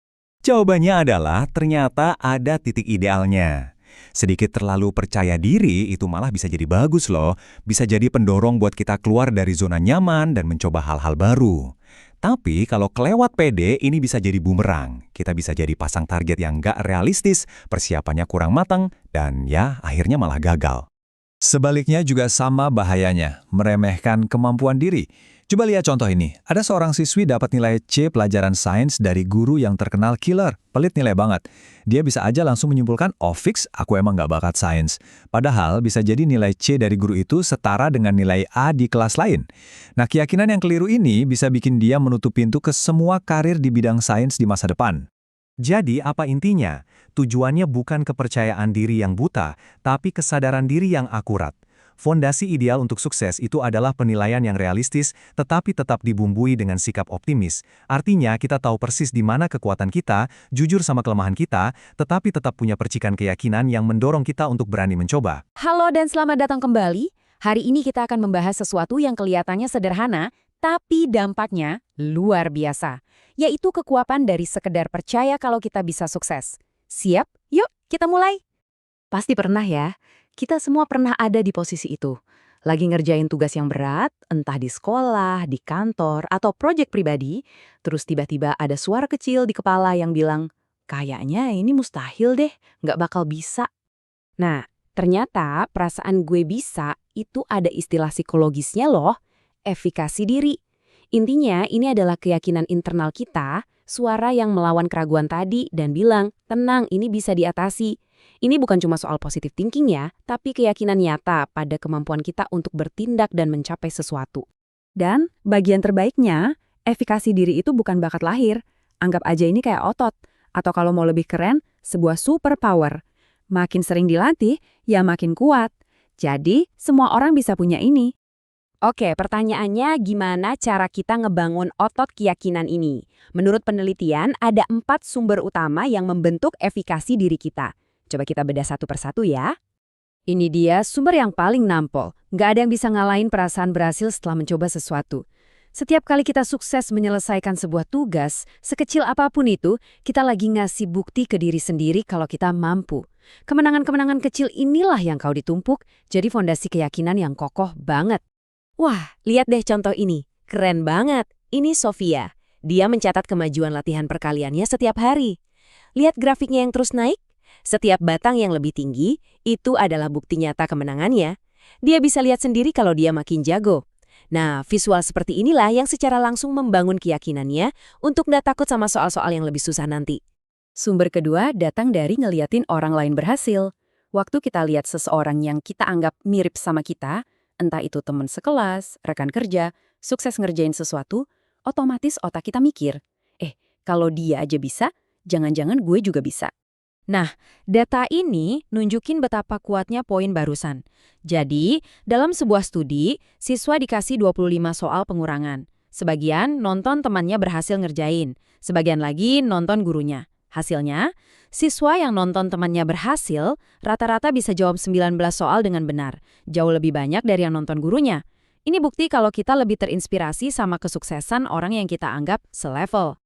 Jawabannya adalah ternyata ada titik idealnya. Sedikit terlalu percaya diri itu malah bisa jadi bagus loh, bisa jadi pendorong buat kita keluar dari zona nyaman dan mencoba hal-hal baru. Tapi kalau kelewat pede ini bisa jadi bumerang. Kita bisa jadi pasang target yang nggak realistis, persiapannya kurang matang, dan ya akhirnya malah gagal. Sebaliknya juga sama bahayanya, meremehkan kemampuan diri. Coba lihat contoh ini, ada seorang siswi dapat nilai C pelajaran sains dari guru yang terkenal killer, pelit nilai banget. Dia bisa aja langsung menyimpulkan, oh fix, aku emang nggak bakat sains. Padahal bisa jadi nilai C dari guru itu setara dengan nilai A di kelas lain. Nah, keyakinan yang keliru ini bisa bikin dia menutup pintu ke semua karir di bidang sains di masa depan. Jadi apa intinya? Tujuannya bukan kepercayaan diri yang buta, tapi kesadaran diri yang akurat. Fondasi ideal untuk sukses itu adalah penilaian yang realistis, tetapi tetap dibumbui dengan sikap optimis. Artinya kita tahu persis di mana kekuatan kita, jujur sama kelemahan kita, tetapi tetap punya percikan keyakinan yang mendorong kita untuk berani mencoba. Halo dan selamat datang kembali. Hari ini kita akan membahas sesuatu yang kelihatannya sederhana, tapi dampaknya luar biasa. Yaitu kekuatan dari sekedar percaya kalau kita bisa sukses. Siap? Yuk, kita mulai. Pasti pernah ya. Kita semua pernah ada di posisi itu. Lagi ngerjain tugas yang berat, entah di sekolah, di kantor, atau proyek pribadi, terus tiba-tiba ada suara kecil di kepala yang bilang, kayaknya ini mustahil deh, nggak bakal bisa. Nah, ternyata perasaan gue bisa itu ada istilah psikologisnya loh, efikasi diri. Intinya ini adalah keyakinan internal kita, suara yang melawan keraguan tadi dan bilang, tenang, ini bisa diatasi. Ini bukan cuma soal positive thinking ya, tapi keyakinan nyata pada kemampuan kita untuk bertindak dan mencapai sesuatu. Dan bagian terbaiknya, efikasi diri itu bukan bakat lahir. Anggap aja ini kayak otot, atau kalau mau lebih keren, sebuah superpower. Makin sering dilatih, ya makin kuat. Jadi, semua orang bisa punya ini. Oke, pertanyaannya gimana cara kita ngebangun otot keyakinan ini? Menurut penelitian, ada 4 sumber utama yang membentuk efikasi diri kita. Coba kita bedah satu persatu ya. Ini dia sumber yang paling nampol. Nggak ada yang bisa ngalahin perasaan berhasil setelah mencoba sesuatu. Setiap kali kita sukses menyelesaikan sebuah tugas, sekecil apapun itu, kita lagi ngasih bukti ke diri sendiri kalau kita mampu. Kemenangan-kemenangan kecil inilah yang kau ditumpuk, jadi fondasi keyakinan yang kokoh banget. Wah, lihat deh contoh ini. Keren banget. Ini Sofia. Dia mencatat kemajuan latihan perkaliannya setiap hari. Lihat grafiknya yang terus naik. Setiap batang yang lebih tinggi, itu adalah bukti nyata kemenangannya. Dia bisa lihat sendiri kalau dia makin jago. Nah, visual seperti inilah yang secara langsung membangun keyakinannya untuk nggak takut sama soal-soal yang lebih susah nanti. Sumber kedua datang dari ngeliatin orang lain berhasil. Waktu kita lihat seseorang yang kita anggap mirip sama kita, entah itu teman sekelas, rekan kerja, sukses ngerjain sesuatu, otomatis otak kita mikir, kalau dia aja bisa, jangan-jangan gue juga bisa. Nah, data ini nunjukin betapa kuatnya poin barusan. Jadi, dalam sebuah studi, siswa dikasih 25 soal pengurangan. Sebagian nonton temannya berhasil ngerjain, sebagian lagi nonton gurunya. Hasilnya, siswa yang nonton temannya berhasil, rata-rata bisa jawab 19 soal dengan benar. Jauh lebih banyak dari yang nonton gurunya. Ini bukti kalau kita lebih terinspirasi sama kesuksesan orang yang kita anggap selevel.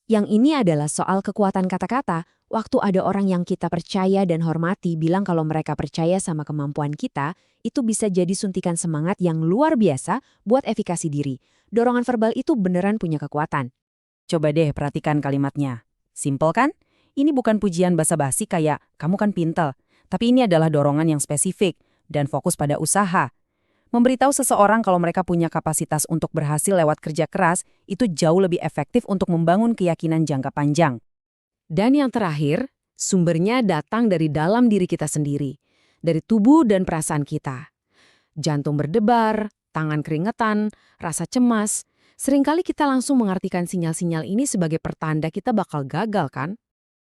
Yang ini adalah soal kekuatan kata-kata. Waktu ada orang yang kita percaya dan hormati bilang kalau mereka percaya sama kemampuan kita, itu bisa jadi suntikan semangat yang luar biasa buat efikasi diri. Dorongan verbal itu beneran punya kekuatan. Coba deh perhatikan kalimatnya. Simple kan? Ini bukan pujian basa-basi kayak, kamu kan pintar. Tapi ini adalah dorongan yang spesifik dan fokus pada usaha. Memberitahu seseorang kalau mereka punya kapasitas untuk berhasil lewat kerja keras, itu jauh lebih efektif untuk membangun keyakinan jangka panjang. Dan yang terakhir, sumbernya datang dari dalam diri kita sendiri, dari tubuh dan perasaan kita. Jantung berdebar, tangan keringetan, rasa cemas. Seringkali kita langsung mengartikan sinyal-sinyal ini sebagai pertanda kita bakal gagal, kan?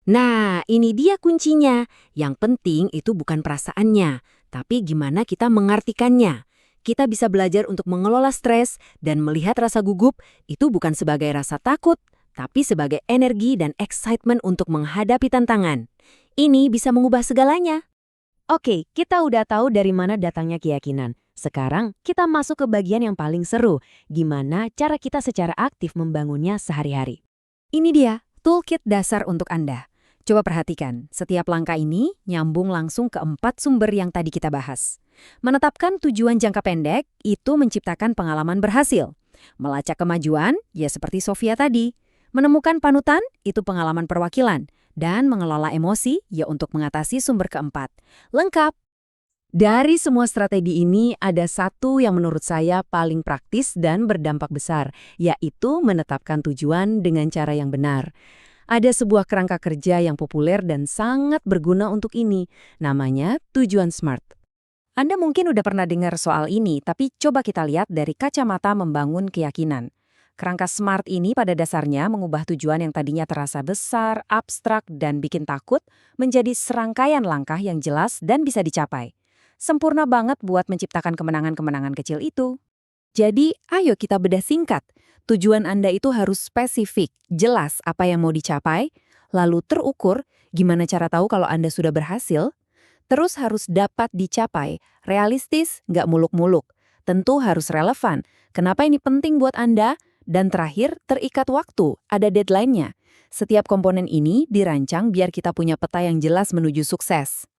Nah, ini dia kuncinya. Yang penting itu bukan perasaannya, tapi gimana kita mengartikannya. Kita bisa belajar untuk mengelola stres dan melihat rasa gugup itu bukan sebagai rasa takut, tapi sebagai energi dan excitement untuk menghadapi tantangan. Ini bisa mengubah segalanya. Oke, kita udah tahu dari mana datangnya keyakinan. Sekarang kita masuk ke bagian yang paling seru. Gimana cara kita secara aktif membangunnya sehari-hari. Ini dia, toolkit dasar untuk Anda. Coba perhatikan, setiap langkah ini nyambung langsung ke 4 sumber yang tadi kita bahas. Menetapkan tujuan jangka pendek, itu menciptakan pengalaman berhasil. Melacak kemajuan, ya seperti Sofia tadi. Menemukan panutan, itu pengalaman perwakilan. Dan mengelola emosi, ya untuk mengatasi sumber keempat. Lengkap. Dari semua strategi ini, ada satu yang menurut saya paling praktis dan berdampak besar, yaitu menetapkan tujuan dengan cara yang benar. Ada sebuah kerangka kerja yang populer dan sangat berguna untuk ini, namanya tujuan SMART. Anda mungkin udah pernah dengar soal ini, tapi coba kita lihat dari kacamata membangun keyakinan. Kerangka SMART ini pada dasarnya mengubah tujuan yang tadinya terasa besar, abstrak, dan bikin takut menjadi serangkaian langkah yang jelas dan bisa dicapai. Sempurna banget buat menciptakan kemenangan-kemenangan kecil itu. Jadi, ayo kita bedah singkat. Tujuan Anda itu harus spesifik, jelas apa yang mau dicapai, lalu terukur, gimana cara tahu kalau Anda sudah berhasil, terus harus dapat dicapai, realistis, nggak muluk-muluk, tentu harus relevan, kenapa ini penting buat Anda, dan terakhir, terikat waktu, ada deadline-nya. Setiap komponen ini dirancang biar kita punya peta yang jelas menuju sukses.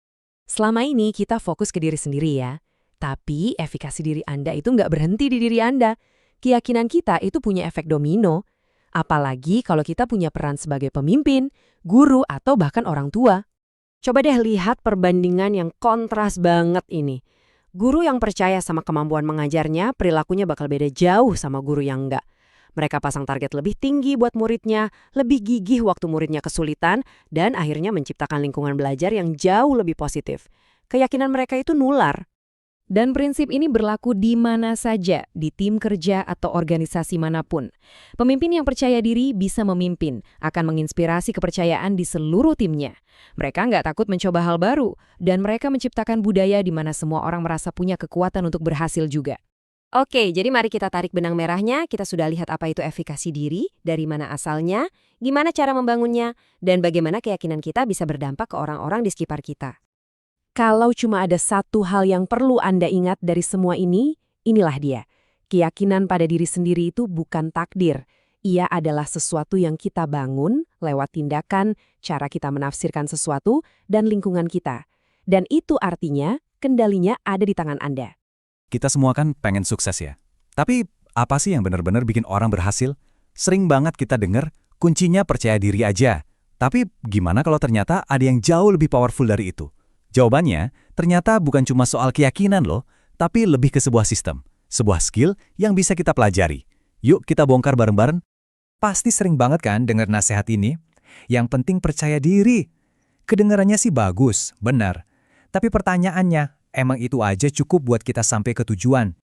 Selama ini kita fokus ke diri sendiri ya, tapi efikasi diri Anda itu nggak berhenti di diri Anda. Keyakinan kita itu punya efek domino, apalagi kalau kita punya peran sebagai pemimpin, guru, atau bahkan orang tua. Coba deh lihat perbandingan yang kontras banget ini. Guru yang percaya sama kemampuan mengajarnya, perilakunya bakal beda jauh sama guru yang enggak. Mereka pasang target lebih tinggi buat muridnya, lebih gigih waktu muridnya kesulitan, dan akhirnya menciptakan lingkungan belajar yang jauh lebih positif. Keyakinan mereka itu nular. Dan prinsip ini berlaku di mana saja, di tim kerja atau organisasi manapun. Pemimpin yang percaya diri bisa memimpin, akan menginspirasi kepercayaan di seluruh timnya. Mereka nggak takut mencoba hal baru, dan mereka menciptakan budaya di mana semua orang merasa punya kekuatan untuk berhasil juga. Oke, jadi mari kita tarik benang merahnya. Kita sudah lihat apa itu efikasi diri, dari mana asalnya, gimana cara membangunnya, dan bagaimana keyakinan kita bisa berdampak ke orang-orang di sekitar kita. Kalau cuma ada satu hal yang perlu Anda ingat dari semua ini, inilah dia. Keyakinan pada diri sendiri itu bukan takdir. Ia adalah sesuatu yang kita bangun lewat tindakan, cara kita menafsirkan sesuatu, dan lingkungan kita. Dan itu artinya kendalinya ada di tangan Anda. Kita semua kan pengen sukses ya. Tapi apa sih yang benar-benar bikin orang berhasil? Sering banget kita dengar kuncinya percaya diri aja. Tapi gimana kalau ternyata ada yang jauh lebih powerful dari itu? Jawabannya ternyata bukan cuma soal keyakinan loh, tapi lebih ke sebuah sistem, sebuah skill yang bisa kita pelajari. Yuk kita bongkar bareng-bareng. Pasti sering banget kan dengar nasihat ini? Yang penting percaya diri. Kedengarannya sih bagus, benar. Tapi pertanyaannya, emang itu aja cukup buat kita sampai ke tujuan?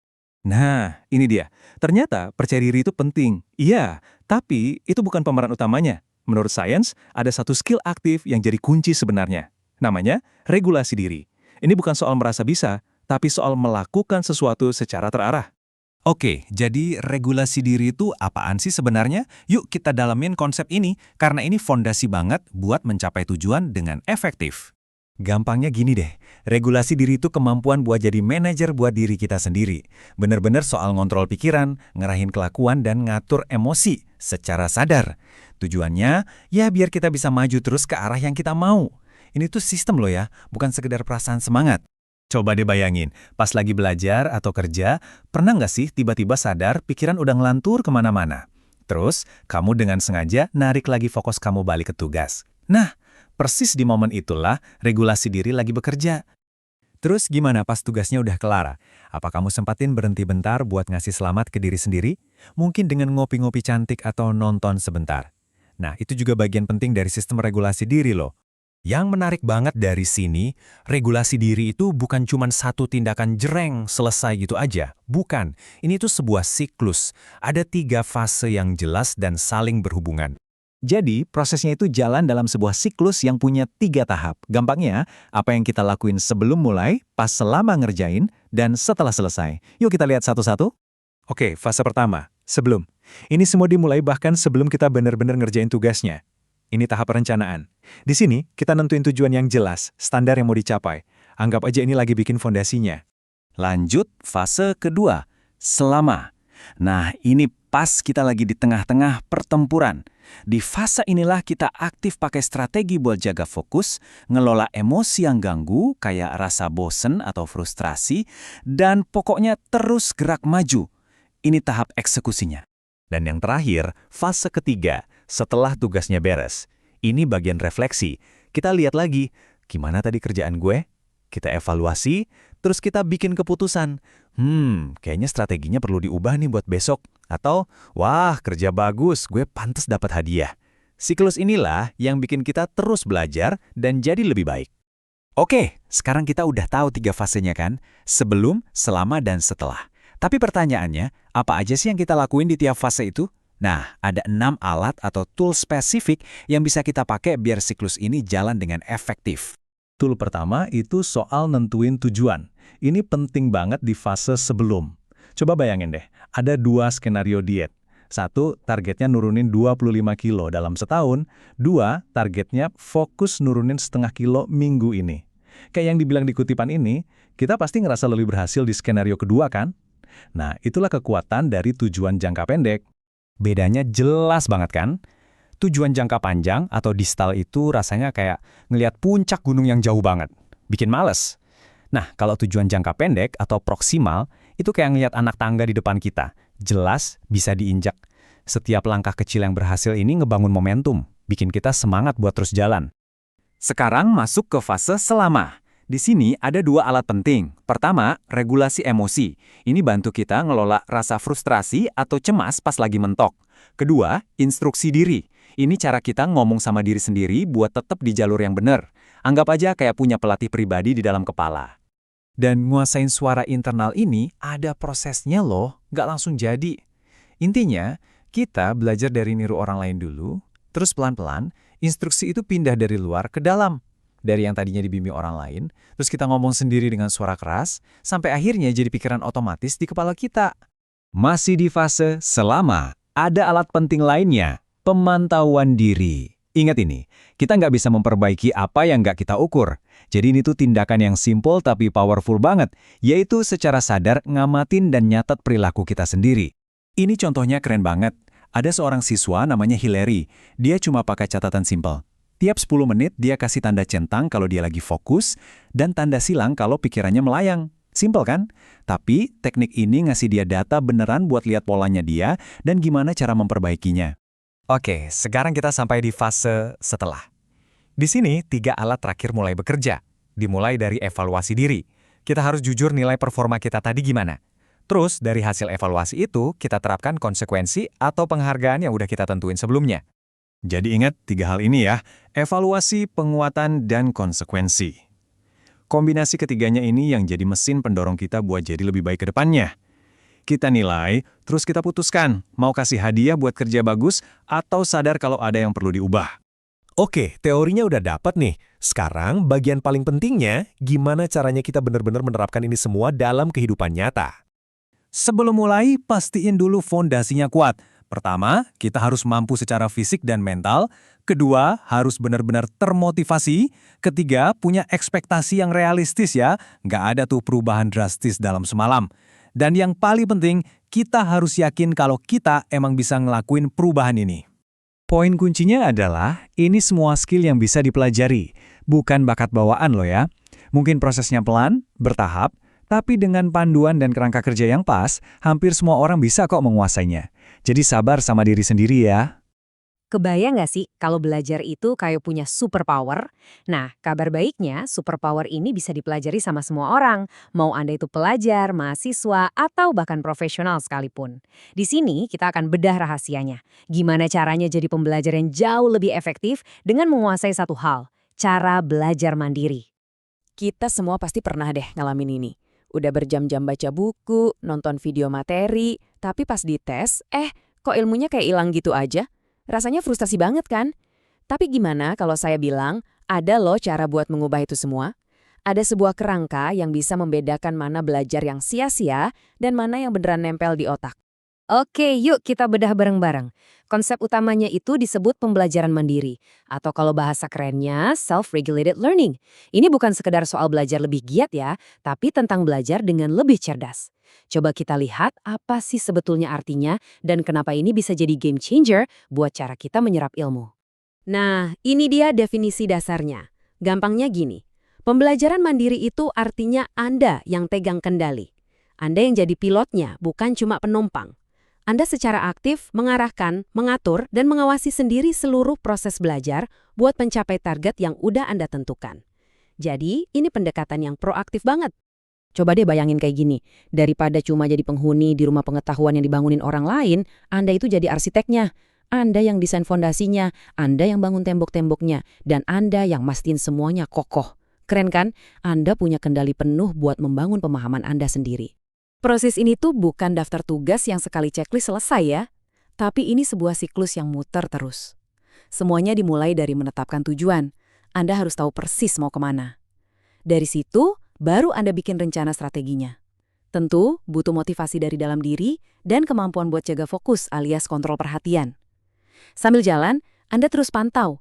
Nah, ini dia. Ternyata percaya diri itu penting. Iya, tapi itu bukan pemeran utamanya. Menurut sains, ada satu skill aktif yang jadi kunci sebenarnya. Namanya regulasi diri. Ini bukan soal merasa bisa, tapi soal melakukan sesuatu secara terarah. Oke, jadi regulasi diri itu apaan sih sebenarnya? Yuk kita dalamin konsep ini, karena ini fondasi banget buat mencapai tujuan dengan efektif. Gampangnya gini deh, regulasi diri itu kemampuan buat jadi manajer buat diri kita sendiri. Bener-bener soal ngontrol pikiran, ngerahin kelakuan, dan ngatur emosi secara sadar. Tujuannya, ya biar kita bisa maju terus ke arah yang kita mau. Ini tuh sistem loh ya, bukan sekedar perasaan semangat. Coba deh bayangin, pas lagi belajar atau kerja, pernah nggak sih tiba-tiba sadar pikiran udah ngelantur kemana-mana? Terus, kamu dengan sengaja narik lagi fokus kamu balik ke tugas. Nah, persis di momen itulah regulasi diri lagi bekerja. Terus gimana pas tugasnya udah kelar? Apa kamu sempatin berhenti bentar buat ngasih selamat ke diri sendiri? Mungkin dengan ngopi-ngopi cantik atau nonton sebentar. Nah, itu juga bagian penting dari sistem regulasi diri loh. Yang menarik banget dari sini, regulasi diri itu bukan cuma satu tindakan jreng selesai gitu aja. Bukan, ini tuh sebuah siklus. Ada 3 fase yang jelas dan saling berhubungan. Jadi, prosesnya itu jalan dalam sebuah siklus yang punya 3 tahap. Gampangnya, apa yang kita lakuin sebelum mulai, pas selama ngerjain, dan setelah selesai. Yuk kita lihat satu-satu. Oke, fase pertama, sebelum. Ini semua dimulai bahkan sebelum kita benar-benar ngerjain tugasnya. Ini tahap perencanaan. Di sini, kita nentuin tujuan yang jelas, standar yang mau dicapai. Anggap aja ini lagi bikin fondasinya. Lanjut, fase kedua, selama. Nah, ini pas kita lagi di tengah-tengah pertempuran. Di fase inilah kita aktif pakai strategi buat jaga fokus, ngelola emosi yang ganggu, kayak rasa bosen atau frustrasi, dan pokoknya terus gerak maju. Ini tahap eksekusinya. Dan yang terakhir, fase ketiga, setelah tugasnya beres. Ini bagian refleksi. Kita lihat lagi, gimana tadi kerjaan gue? Kita evaluasi, terus kita bikin keputusan. Kayaknya strateginya perlu diubah nih buat besok. Atau, wah kerja bagus, gue pantas dapat hadiah. Siklus inilah yang bikin kita terus belajar dan jadi lebih baik. Oke, sekarang kita udah tahu 3 fasenya kan? Sebelum, selama, dan setelah. Tapi pertanyaannya, apa aja sih yang kita lakuin di tiap fase itu? Nah, ada 6 alat atau tool spesifik yang bisa kita pakai biar siklus ini jalan dengan efektif. Tool pertama itu soal nentuin tujuan. Ini penting banget di fase sebelum. Coba bayangin deh, ada 2 skenario diet. 1, targetnya nurunin 25 kilo dalam setahun. 2, targetnya fokus nurunin setengah kilo minggu ini. Kayak yang dibilang di kutipan ini, kita pasti ngerasa lebih berhasil di skenario kedua kan? Nah, itulah kekuatan dari tujuan jangka pendek. Bedanya jelas banget kan? Tujuan jangka panjang atau distal itu rasanya kayak ngelihat puncak gunung yang jauh banget. Bikin males. Nah, kalau tujuan jangka pendek atau proksimal, itu kayak ngelihat anak tangga di depan kita. Jelas, bisa diinjak. Setiap langkah kecil yang berhasil ini ngebangun momentum, bikin kita semangat buat terus jalan. Sekarang masuk ke fase selama. Di sini ada 2 alat penting. Pertama, regulasi emosi. Ini bantu kita ngelola rasa frustrasi atau cemas pas lagi mentok. Kedua, instruksi diri. Ini cara kita ngomong sama diri sendiri buat tetap di jalur yang benar. Anggap aja kayak punya pelatih pribadi di dalam kepala. Dan nguasain suara internal ini ada prosesnya loh, nggak langsung jadi. Intinya, kita belajar dari niru orang lain dulu, terus pelan-pelan, instruksi itu pindah dari luar ke dalam. Dari yang tadinya dibimbing orang lain, terus kita ngomong sendiri dengan suara keras, sampai akhirnya jadi pikiran otomatis di kepala kita. Masih di fase selama, ada alat penting lainnya, pemantauan diri. Ingat ini, kita nggak bisa memperbaiki apa yang nggak kita ukur. Jadi ini tuh tindakan yang simple tapi powerful banget, yaitu secara sadar ngamatin dan nyatet perilaku kita sendiri. Ini contohnya keren banget. Ada seorang siswa namanya Hillary, dia cuma pakai catatan simple. Tiap 10 menit dia kasih tanda centang kalau dia lagi fokus dan tanda silang kalau pikirannya melayang. Simpel kan? Tapi teknik ini ngasih dia data beneran buat lihat polanya dia dan gimana cara memperbaikinya. Oke, sekarang kita sampai di fase setelah. Di sini, 3 alat terakhir mulai bekerja. Dimulai dari evaluasi diri. Kita harus jujur nilai performa kita tadi gimana. Terus, dari hasil evaluasi itu, kita terapkan konsekuensi atau penghargaan yang udah kita tentuin sebelumnya. Jadi ingat 3 hal ini ya, evaluasi, penguatan, dan konsekuensi. Kombinasi ketiganya ini yang jadi mesin pendorong kita buat jadi lebih baik ke depannya. Kita nilai, terus kita putuskan, mau kasih hadiah buat kerja bagus atau sadar kalau ada yang perlu diubah. Oke, teorinya udah dapat nih. Sekarang bagian paling pentingnya, gimana caranya kita benar-benar menerapkan ini semua dalam kehidupan nyata. Sebelum mulai, pastiin dulu fondasinya kuat. Pertama, kita harus mampu secara fisik dan mental. Kedua, harus benar-benar termotivasi. Ketiga, punya ekspektasi yang realistis ya. Nggak ada tuh perubahan drastis dalam semalam. Dan yang paling penting, kita harus yakin kalau kita emang bisa ngelakuin perubahan ini. Poin kuncinya adalah, ini semua skill yang bisa dipelajari. Bukan bakat bawaan loh ya. Mungkin prosesnya pelan, bertahap, tapi dengan panduan dan kerangka kerja yang pas, hampir semua orang bisa kok menguasainya. Jadi sabar sama diri sendiri ya. Kebayang nggak sih kalau belajar itu kayak punya superpower? Nah, kabar baiknya superpower ini bisa dipelajari sama semua orang. Mau Anda itu pelajar, mahasiswa, atau bahkan profesional sekalipun. Di sini kita akan bedah rahasianya. Gimana caranya jadi pembelajar yang jauh lebih efektif dengan menguasai satu hal, cara belajar mandiri. Kita semua pasti pernah deh ngalamin ini. Udah berjam-jam baca buku, nonton video materi, tapi pas dites, kok ilmunya kayak hilang gitu aja? Rasanya frustasi banget kan? Tapi gimana kalau saya bilang, ada loh cara buat mengubah itu semua? Ada sebuah kerangka yang bisa membedakan mana belajar yang sia-sia dan mana yang beneran nempel di otak. Oke, yuk kita bedah bareng-bareng. Konsep utamanya itu disebut pembelajaran mandiri, atau kalau bahasa kerennya self-regulated learning. Ini bukan sekedar soal belajar lebih giat ya, tapi tentang belajar dengan lebih cerdas. Coba kita lihat apa sih sebetulnya artinya dan kenapa ini bisa jadi game changer buat cara kita menyerap ilmu. Nah, ini dia definisi dasarnya. Gampangnya gini, pembelajaran mandiri itu artinya Anda yang pegang kendali. Anda yang jadi pilotnya, bukan cuma penumpang. Anda secara aktif mengarahkan, mengatur, dan mengawasi sendiri seluruh proses belajar buat mencapai target yang udah Anda tentukan. Jadi, ini pendekatan yang proaktif banget. Coba deh bayangin kayak gini, daripada cuma jadi penghuni di rumah pengetahuan yang dibangunin orang lain, Anda itu jadi arsiteknya. Anda yang desain fondasinya, Anda yang bangun tembok-temboknya, dan Anda yang mastiin semuanya kokoh. Keren kan? Anda punya kendali penuh buat membangun pemahaman Anda sendiri. Proses ini tuh bukan daftar tugas yang sekali checklist selesai ya, tapi ini sebuah siklus yang muter terus. Semuanya dimulai dari menetapkan tujuan. Anda harus tahu persis mau kemana. Dari situ, baru Anda bikin rencana strateginya. Tentu, butuh motivasi dari dalam diri dan kemampuan buat jaga fokus alias kontrol perhatian. Sambil jalan, Anda terus pantau.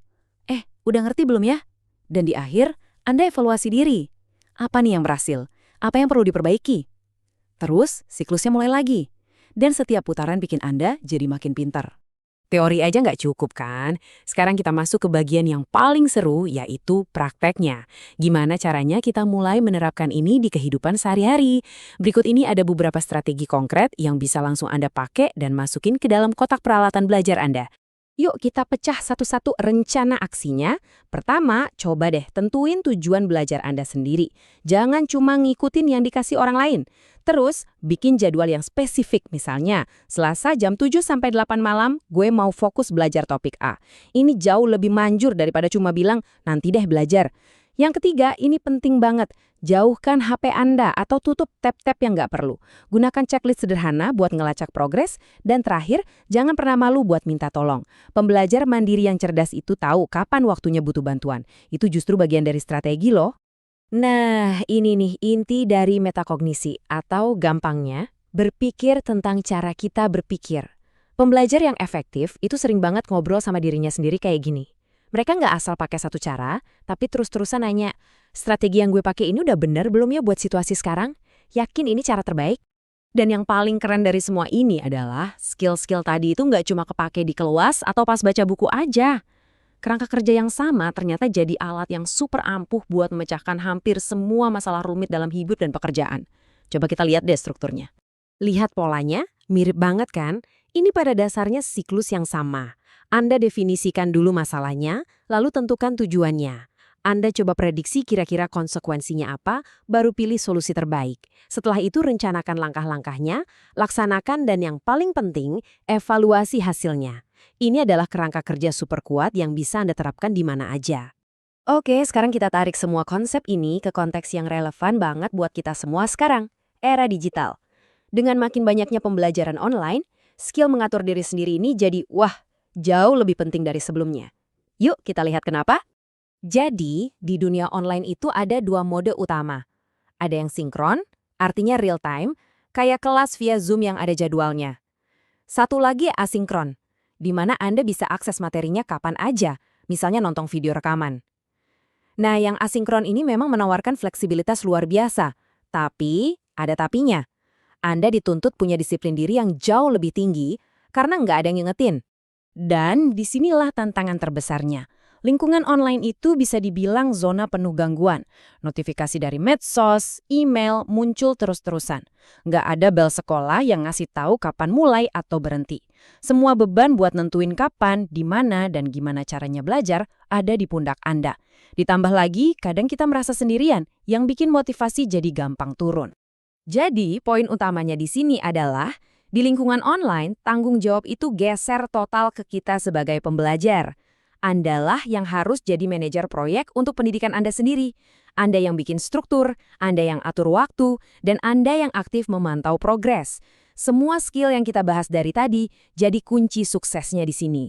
Udah ngerti belum ya? Dan di akhir, Anda evaluasi diri. Apa nih yang berhasil? Apa yang perlu diperbaiki? Terus, siklusnya mulai lagi. Dan setiap putaran bikin Anda jadi makin pintar. Teori aja nggak cukup kan? Sekarang kita masuk ke bagian yang paling seru, yaitu prakteknya. Gimana caranya kita mulai menerapkan ini di kehidupan sehari-hari? Berikut ini ada beberapa strategi konkret yang bisa langsung Anda pakai dan masukin ke dalam kotak peralatan belajar Anda. Yuk kita pecah satu-satu rencana aksinya. Pertama, coba deh tentuin tujuan belajar Anda sendiri. Jangan cuma ngikutin yang dikasih orang lain. Terus, bikin jadwal yang spesifik. Misalnya, Selasa jam 7-8 malam, gue mau fokus belajar topik A. Ini jauh lebih manjur daripada cuma bilang, nanti deh belajar. Yang ketiga, ini penting banget. Jauhkan HP Anda atau tutup tab-tab yang nggak perlu. Gunakan checklist sederhana buat ngelacak progres. Dan terakhir, jangan pernah malu buat minta tolong. Pembelajar mandiri yang cerdas itu tahu kapan waktunya butuh bantuan. Itu justru bagian dari strategi loh. Nah, ini nih inti dari metakognisi atau gampangnya, berpikir tentang cara kita berpikir. Pembelajar yang efektif itu sering banget ngobrol sama dirinya sendiri kayak gini. Mereka nggak asal pakai satu cara, tapi terus-terusan nanya, strategi yang gue pakai ini udah bener belum ya buat situasi sekarang? Yakin ini cara terbaik? Dan yang paling keren dari semua ini adalah skill-skill tadi itu nggak cuma kepake di kelas atau pas baca buku aja. Kerangka kerja yang sama ternyata jadi alat yang super ampuh buat memecahkan hampir semua masalah rumit dalam hidup dan pekerjaan. Coba kita lihat deh strukturnya. Lihat polanya, mirip banget kan? Ini pada dasarnya siklus yang sama. Anda definisikan dulu masalahnya, lalu tentukan tujuannya. Anda coba prediksi kira-kira konsekuensinya apa, baru pilih solusi terbaik. Setelah itu rencanakan langkah-langkahnya, laksanakan dan yang paling penting, evaluasi hasilnya. Ini adalah kerangka kerja super kuat yang bisa Anda terapkan di mana aja. Oke, sekarang kita tarik semua konsep ini ke konteks yang relevan banget buat kita semua sekarang, era digital. Dengan makin banyaknya pembelajaran online, skill mengatur diri sendiri ini jadi, jauh lebih penting dari sebelumnya. Yuk kita lihat kenapa. Jadi, di dunia online itu ada dua mode utama. Ada yang sinkron, artinya real time, kayak kelas via Zoom yang ada jadwalnya. Satu lagi asinkron, di mana Anda bisa akses materinya kapan aja, misalnya nonton video rekaman. Nah, yang asinkron ini memang menawarkan fleksibilitas luar biasa, tapi ada tapinya. Anda dituntut punya disiplin diri yang jauh lebih tinggi karena nggak ada yang ngingetin. Dan disinilah tantangan terbesarnya. Lingkungan online itu bisa dibilang zona penuh gangguan. Notifikasi dari medsos, email muncul terus-terusan. Nggak ada bel sekolah yang ngasih tahu kapan mulai atau berhenti. Semua beban buat nentuin kapan, di mana, dan gimana caranya belajar ada di pundak Anda. Ditambah lagi, kadang kita merasa sendirian, yang bikin motivasi jadi gampang turun. Jadi, poin utamanya di sini adalah, di lingkungan online, tanggung jawab itu geser total ke kita sebagai pembelajar. Andalah yang harus jadi manajer proyek untuk pendidikan Anda sendiri. Anda yang bikin struktur, Anda yang atur waktu, dan Anda yang aktif memantau progres. Semua skill yang kita bahas dari tadi jadi kunci suksesnya di sini.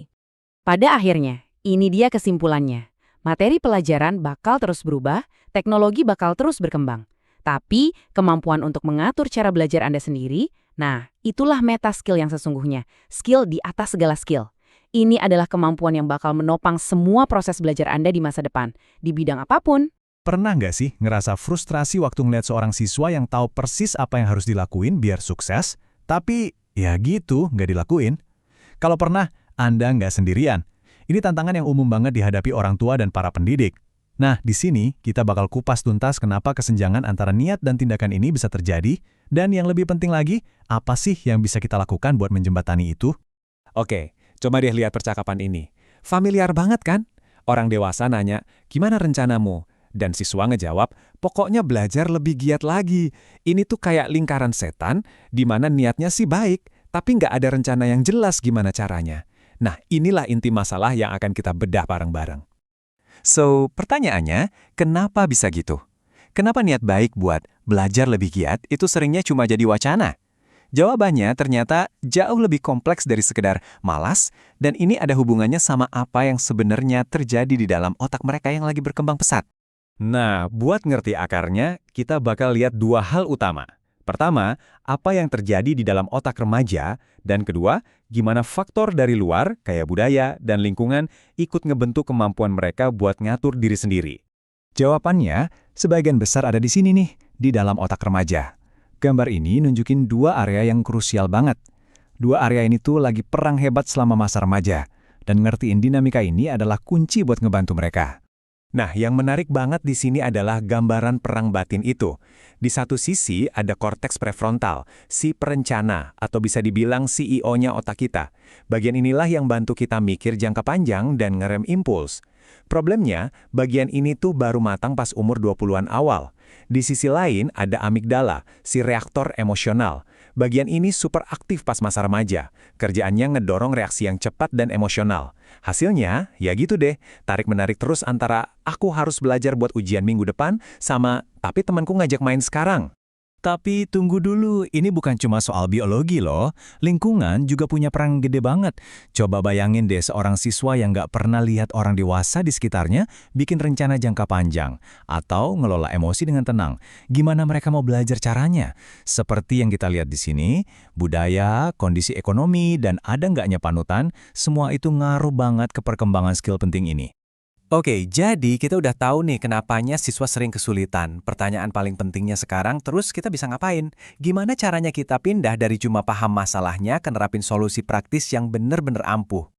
Pada akhirnya, ini dia kesimpulannya. Materi pelajaran bakal terus berubah, teknologi bakal terus berkembang. Tapi, kemampuan untuk mengatur cara belajar Anda sendiri, nah, itulah meta skill yang sesungguhnya. Skill di atas segala skill. Ini adalah kemampuan yang bakal menopang semua proses belajar Anda di masa depan, di bidang apapun. Pernah nggak sih ngerasa frustrasi waktu ngeliat seorang siswa yang tahu persis apa yang harus dilakuin biar sukses, tapi ya gitu, nggak dilakuin? Kalau pernah, Anda nggak sendirian. Ini tantangan yang umum banget dihadapi orang tua dan para pendidik. Nah, di sini kita bakal kupas tuntas kenapa kesenjangan antara niat dan tindakan ini bisa terjadi, dan yang lebih penting lagi, apa sih yang bisa kita lakukan buat menjembatani itu? Oke, coba deh lihat percakapan ini. Familiar banget kan? Orang dewasa nanya, gimana rencanamu? Dan siswa ngejawab, pokoknya belajar lebih giat lagi. Ini tuh kayak lingkaran setan, di mana niatnya sih baik, tapi nggak ada rencana yang jelas gimana caranya. Nah, inilah inti masalah yang akan kita bedah bareng-bareng. So, pertanyaannya, kenapa bisa gitu? Kenapa niat baik buat belajar lebih giat itu seringnya cuma jadi wacana? Jawabannya ternyata jauh lebih kompleks dari sekedar malas, dan ini ada hubungannya sama apa yang sebenarnya terjadi di dalam otak mereka yang lagi berkembang pesat. Nah, buat ngerti akarnya, kita bakal lihat dua hal utama. Pertama, apa yang terjadi di dalam otak remaja, dan kedua, gimana faktor dari luar, kayak budaya dan lingkungan, ikut ngebentuk kemampuan mereka buat ngatur diri sendiri. Jawabannya, sebagian besar ada di sini nih, di dalam otak remaja. Gambar ini nunjukin dua area yang krusial banget. Dua area ini tuh lagi perang hebat selama masa remaja, dan ngertiin dinamika ini adalah kunci buat ngebantu mereka. Nah, yang menarik banget di sini adalah gambaran perang batin itu. Di satu sisi ada korteks prefrontal, si perencana, atau bisa dibilang CEO-nya otak kita. Bagian inilah yang bantu kita mikir jangka panjang dan ngerem impuls. Problemnya, bagian ini tuh baru matang pas umur 20-an awal. Di sisi lain ada amigdala, si reaktor emosional. Bagian ini super aktif pas masa remaja. Kerjaannya ngedorong reaksi yang cepat dan emosional. Hasilnya, ya gitu deh, tarik-menarik terus antara aku harus belajar buat ujian minggu depan sama tapi temanku ngajak main sekarang. Tapi tunggu dulu, ini bukan cuma soal biologi loh. Lingkungan juga punya peran gede banget. Coba bayangin deh seorang siswa yang nggak pernah lihat orang dewasa di sekitarnya bikin rencana jangka panjang atau ngelola emosi dengan tenang. Gimana mereka mau belajar caranya? Seperti yang kita lihat di sini, budaya, kondisi ekonomi, dan ada nggaknya panutan, semua itu ngaruh banget ke perkembangan skill penting ini. Oke, jadi kita udah tahu nih kenapanya siswa sering kesulitan. Pertanyaan paling pentingnya sekarang, terus kita bisa ngapain? Gimana caranya kita pindah dari cuma paham masalahnya ke nerapin solusi praktis yang bener-bener ampuh?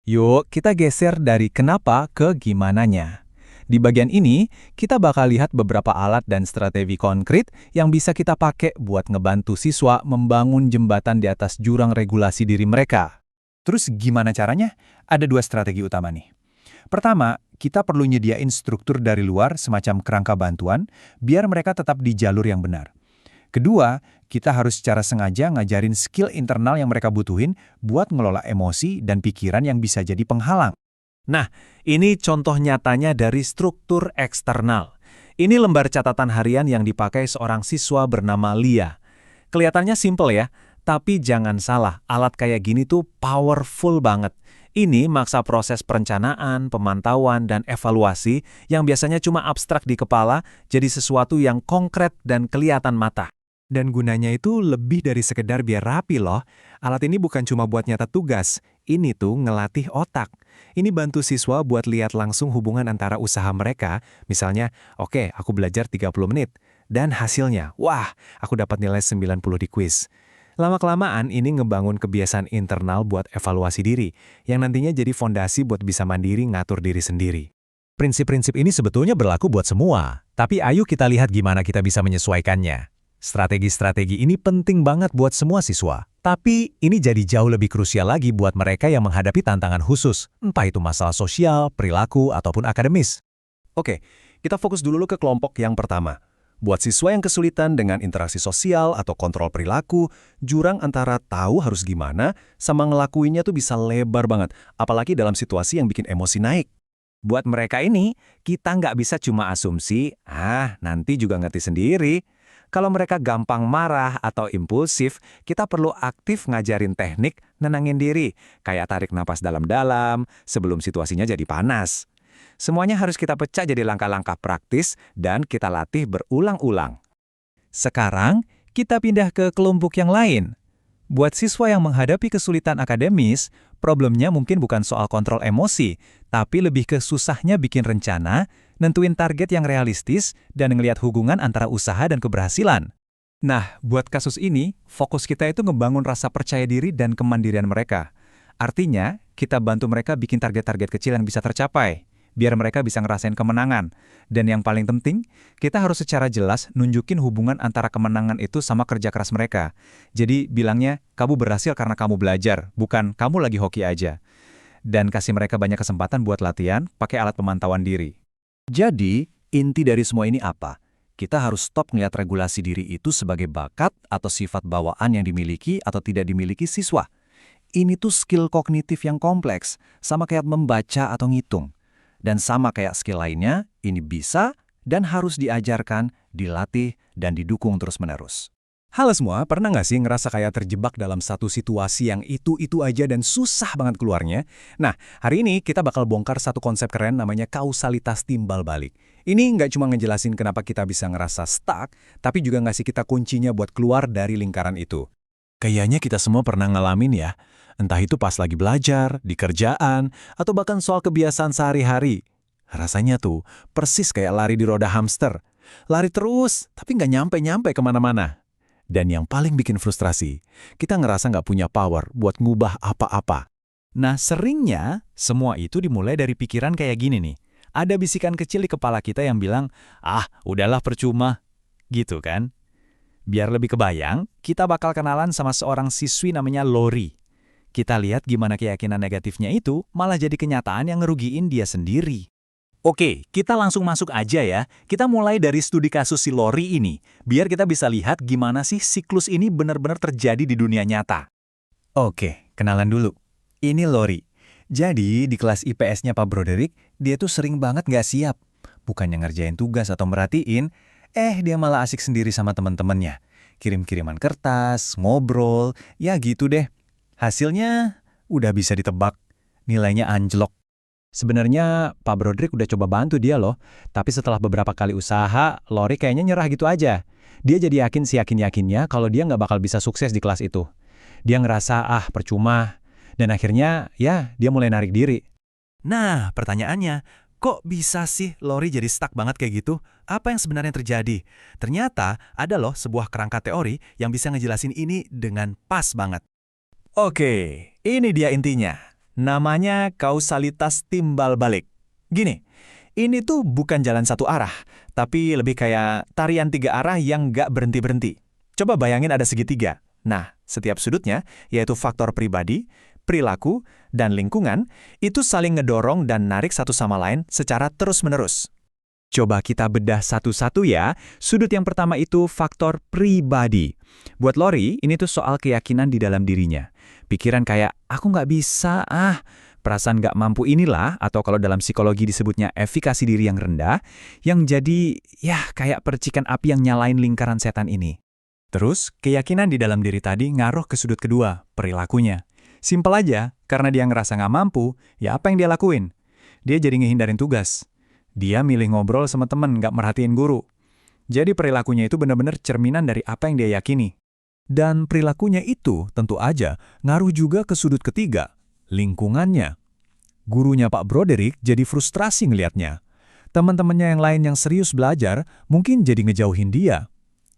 Yuk, kita geser dari kenapa ke gimananya. Di bagian ini, kita bakal lihat beberapa alat dan strategi konkret yang bisa kita pakai buat ngebantu siswa membangun jembatan di atas jurang regulasi diri mereka. Terus gimana caranya? Ada 2 strategi utama nih. Pertama, kita perlu nyediain struktur dari luar semacam kerangka bantuan, biar mereka tetap di jalur yang benar. Kedua, kita harus secara sengaja ngajarin skill internal yang mereka butuhin buat ngelola emosi dan pikiran yang bisa jadi penghalang. Nah, ini contoh nyatanya dari struktur eksternal. Ini lembar catatan harian yang dipakai seorang siswa bernama Lia. Kelihatannya simple ya, tapi jangan salah, alat kayak gini tuh powerful banget. Ini maksa proses perencanaan, pemantauan, dan evaluasi yang biasanya cuma abstrak di kepala jadi sesuatu yang konkret dan kelihatan mata. Dan gunanya itu lebih dari sekedar biar rapi loh. Alat ini bukan cuma buat nyatet tugas, ini tuh ngelatih otak. Ini bantu siswa buat lihat langsung hubungan antara usaha mereka. Misalnya, oke, aku belajar 30 menit. Dan hasilnya, wah, aku dapat nilai 90 di kuis. Lama-kelamaan ini ngebangun kebiasaan internal buat evaluasi diri, yang nantinya jadi fondasi buat bisa mandiri ngatur diri sendiri. Prinsip-prinsip ini sebetulnya berlaku buat semua, tapi ayo kita lihat gimana kita bisa menyesuaikannya. Strategi-strategi ini penting banget buat semua siswa, tapi ini jadi jauh lebih krusial lagi buat mereka yang menghadapi tantangan khusus, entah itu masalah sosial, perilaku, ataupun akademis. Oke, kita fokus dulu ke kelompok yang pertama. Buat siswa yang kesulitan dengan interaksi sosial atau kontrol perilaku, jurang antara tahu harus gimana sama ngelakuinnya tuh bisa lebar banget, apalagi dalam situasi yang bikin emosi naik. Buat mereka ini, kita nggak bisa cuma asumsi, nanti juga ngerti sendiri. Kalau mereka gampang marah atau impulsif, kita perlu aktif ngajarin teknik nenangin diri, kayak tarik napas dalam-dalam sebelum situasinya jadi panas. Semuanya harus kita pecah jadi langkah-langkah praktis dan kita latih berulang-ulang. Sekarang, kita pindah ke kelompok yang lain. Buat siswa yang menghadapi kesulitan akademis, problemnya mungkin bukan soal kontrol emosi, tapi lebih ke susahnya bikin rencana, nentuin target yang realistis, dan ngelihat hubungan antara usaha dan keberhasilan. Nah, buat kasus ini, fokus kita itu ngebangun rasa percaya diri dan kemandirian mereka. Artinya, kita bantu mereka bikin target-target kecil yang bisa tercapai, biar mereka bisa ngerasain kemenangan. Dan yang paling penting, kita harus secara jelas nunjukin hubungan antara kemenangan itu sama kerja keras mereka. Jadi bilangnya, kamu berhasil karena kamu belajar, bukan kamu lagi hoki aja. Dan kasih mereka banyak kesempatan buat latihan, pakai alat pemantauan diri. Jadi, inti dari semua ini apa? Kita harus stop ngeliat regulasi diri itu sebagai bakat atau sifat bawaan yang dimiliki atau tidak dimiliki siswa. Ini tuh skill kognitif yang kompleks, sama kayak membaca atau ngitung. Dan sama kayak skill lainnya, ini bisa dan harus diajarkan, dilatih, dan didukung terus-menerus. Halo semua, pernah nggak sih ngerasa kayak terjebak dalam satu situasi yang itu aja dan susah banget keluarnya? Nah, hari ini kita bakal bongkar satu konsep keren namanya kausalitas timbal balik. Ini nggak cuma ngejelasin kenapa kita bisa ngerasa stuck, tapi juga ngasih kita kuncinya buat keluar dari lingkaran itu. Kayaknya kita semua pernah ngalamin ya, entah itu pas lagi belajar, di kerjaan, atau bahkan soal kebiasaan sehari-hari. Rasanya tuh persis kayak lari di roda hamster. Lari terus, tapi nggak nyampe-nyampe kemana-mana. Dan yang paling bikin frustrasi, kita ngerasa nggak punya power buat ngubah apa-apa. Nah, seringnya semua itu dimulai dari pikiran kayak gini nih. Ada bisikan kecil di kepala kita yang bilang, udahlah percuma. Gitu kan? Biar lebih kebayang, kita bakal kenalan sama seorang siswi namanya Lori. Kita lihat gimana keyakinan negatifnya itu malah jadi kenyataan yang ngerugiin dia sendiri. Oke, kita langsung masuk aja ya. Kita mulai dari studi kasus si Lori ini, biar kita bisa lihat gimana sih siklus ini benar-benar terjadi di dunia nyata. Oke, kenalan dulu. Ini Lori. Jadi, di kelas IPS-nya Pak Broderick, dia tuh sering banget nggak siap. Bukannya ngerjain tugas atau merhatiin, dia malah asik sendiri sama teman-temannya. Kirim-kiriman kertas, ngobrol, ya gitu deh. Hasilnya udah bisa ditebak, nilainya anjlok. Sebenarnya Pak Broderick udah coba bantu dia loh, tapi setelah beberapa kali usaha, Lori kayaknya nyerah gitu aja. Dia jadi yakin yakinnya kalau dia nggak bakal bisa sukses di kelas itu. Dia ngerasa percuma, dan akhirnya ya dia mulai narik diri. Nah, pertanyaannya, kok bisa sih Lori jadi stuck banget kayak gitu? Apa yang sebenarnya terjadi? Ternyata ada loh sebuah kerangka teori yang bisa ngejelasin ini dengan pas banget. Oke, ini dia intinya. Namanya kausalitas timbal balik. Gini, Ini tuh bukan jalan satu arah, tapi lebih kayak tarian 3 arah yang nggak berhenti-berhenti. Coba bayangin ada segitiga. Nah, setiap sudutnya, yaitu faktor pribadi, perilaku, dan lingkungan, itu saling ngedorong dan narik satu sama lain secara terus-menerus. Coba kita bedah satu-satu ya. Sudut yang pertama itu faktor pribadi. Buat Lori, ini tuh soal keyakinan di dalam dirinya. Pikiran kayak, aku nggak bisa, perasaan nggak mampu inilah, atau kalau dalam psikologi disebutnya efikasi diri yang rendah, yang jadi, ya kayak percikan api yang nyalain lingkaran setan ini. Terus, keyakinan di dalam diri tadi ngaruh ke sudut kedua, perilakunya. Simpel aja, karena dia ngerasa nggak mampu, ya apa yang dia lakuin? Dia jadi ngehindarin tugas. Dia milih ngobrol sama temen, nggak merhatiin guru. Jadi perilakunya itu benar-benar cerminan dari apa yang dia yakini. Dan perilakunya itu tentu aja ngaruh juga ke sudut ketiga, lingkungannya. Gurunya Pak Broderick jadi frustrasi ngelihatnya. Teman-temannya yang lain yang serius belajar mungkin jadi ngejauhin dia.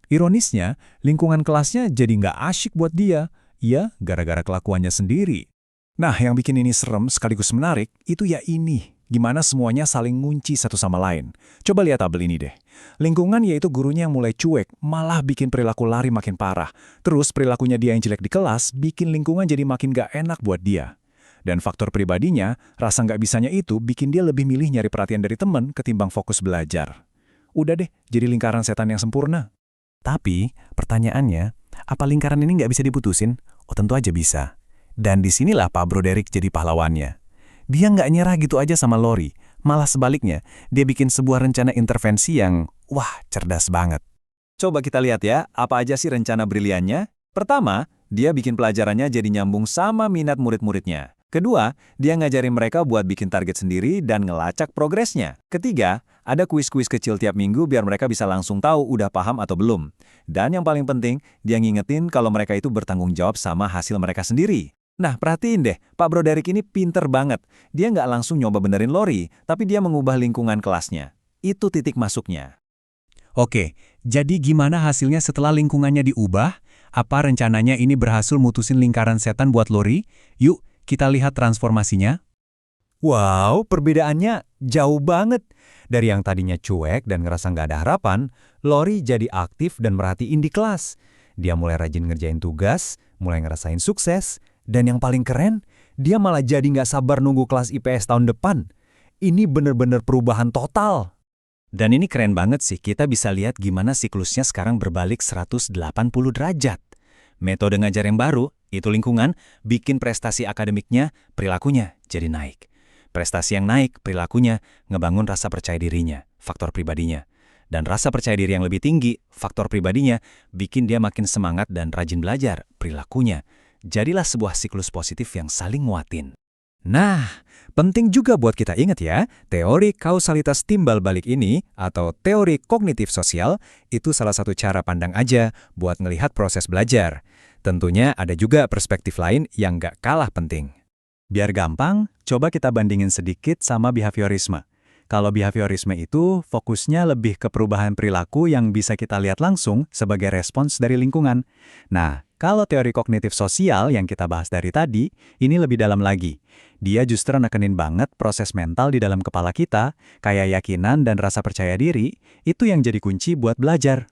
Ironisnya, lingkungan kelasnya jadi nggak asyik buat dia. Ya, gara-gara kelakuannya sendiri. Nah, yang bikin ini serem sekaligus menarik, itu ya ini. Gimana semuanya saling ngunci satu sama lain. Coba lihat tabel ini deh. Lingkungan yaitu gurunya yang mulai cuek, malah bikin perilaku Lari makin parah. Terus perilakunya dia yang jelek di kelas, bikin lingkungan jadi makin gak enak buat dia. Dan faktor pribadinya, rasa nggak bisanya itu bikin dia lebih milih nyari perhatian dari teman ketimbang fokus belajar. Udah deh, jadi lingkaran setan yang sempurna. Tapi, pertanyaannya, apa lingkaran ini nggak bisa diputusin? Oh tentu aja bisa. Dan disinilah Pak Broderick jadi pahlawannya. Dia nggak nyerah gitu aja sama Lori, malah sebaliknya, dia bikin sebuah rencana intervensi yang, wah, cerdas banget. Coba kita lihat ya, apa aja sih rencana briliannya? Pertama, dia bikin pelajarannya jadi nyambung sama minat murid-muridnya. Kedua, dia ngajarin mereka buat bikin target sendiri dan ngelacak progresnya. Ketiga, ada kuis-kuis kecil tiap minggu biar mereka bisa langsung tahu udah paham atau belum. Dan yang paling penting, dia ngingetin kalau mereka itu bertanggung jawab sama hasil mereka sendiri. Nah, perhatiin deh, Pak Broderick ini pinter banget. Dia nggak langsung nyoba benerin Lori, tapi dia mengubah lingkungan kelasnya. Itu titik masuknya. Oke, jadi gimana hasilnya setelah lingkungannya diubah? Apa rencananya ini berhasil mutusin lingkaran setan buat Lori? Yuk, kita lihat transformasinya. Wow, perbedaannya jauh banget. Dari yang tadinya cuek dan ngerasa nggak ada harapan, Lori jadi aktif dan merhatiin di kelas. Dia mulai rajin ngerjain tugas, mulai ngerasain sukses, dan yang paling keren, dia malah jadi nggak sabar nunggu kelas IPS tahun depan. Ini bener-bener perubahan total. Dan ini keren banget sih, kita bisa lihat gimana siklusnya sekarang berbalik 180 derajat. Metode ngajar yang baru, itu lingkungan, bikin prestasi akademiknya, perilakunya jadi naik. Prestasi yang naik, perilakunya, ngebangun rasa percaya dirinya, faktor pribadinya. Dan rasa percaya diri yang lebih tinggi, faktor pribadinya, bikin dia makin semangat dan rajin belajar, perilakunya. Jadilah sebuah siklus positif yang saling nguatin. Nah, penting juga buat kita ingat ya, teori kausalitas timbal balik ini, atau teori kognitif sosial, itu salah satu cara pandang aja buat ngelihat proses belajar. Tentunya ada juga perspektif lain yang nggak kalah penting. Biar gampang, coba kita bandingin sedikit sama behaviorisme. Kalau behaviorisme itu fokusnya lebih ke perubahan perilaku yang bisa kita lihat langsung sebagai respons dari lingkungan. Nah, kalau teori kognitif sosial yang kita bahas dari tadi, ini lebih dalam lagi. Dia justru nekenin banget proses mental di dalam kepala kita, kayak yakinan dan rasa percaya diri, itu yang jadi kunci buat belajar.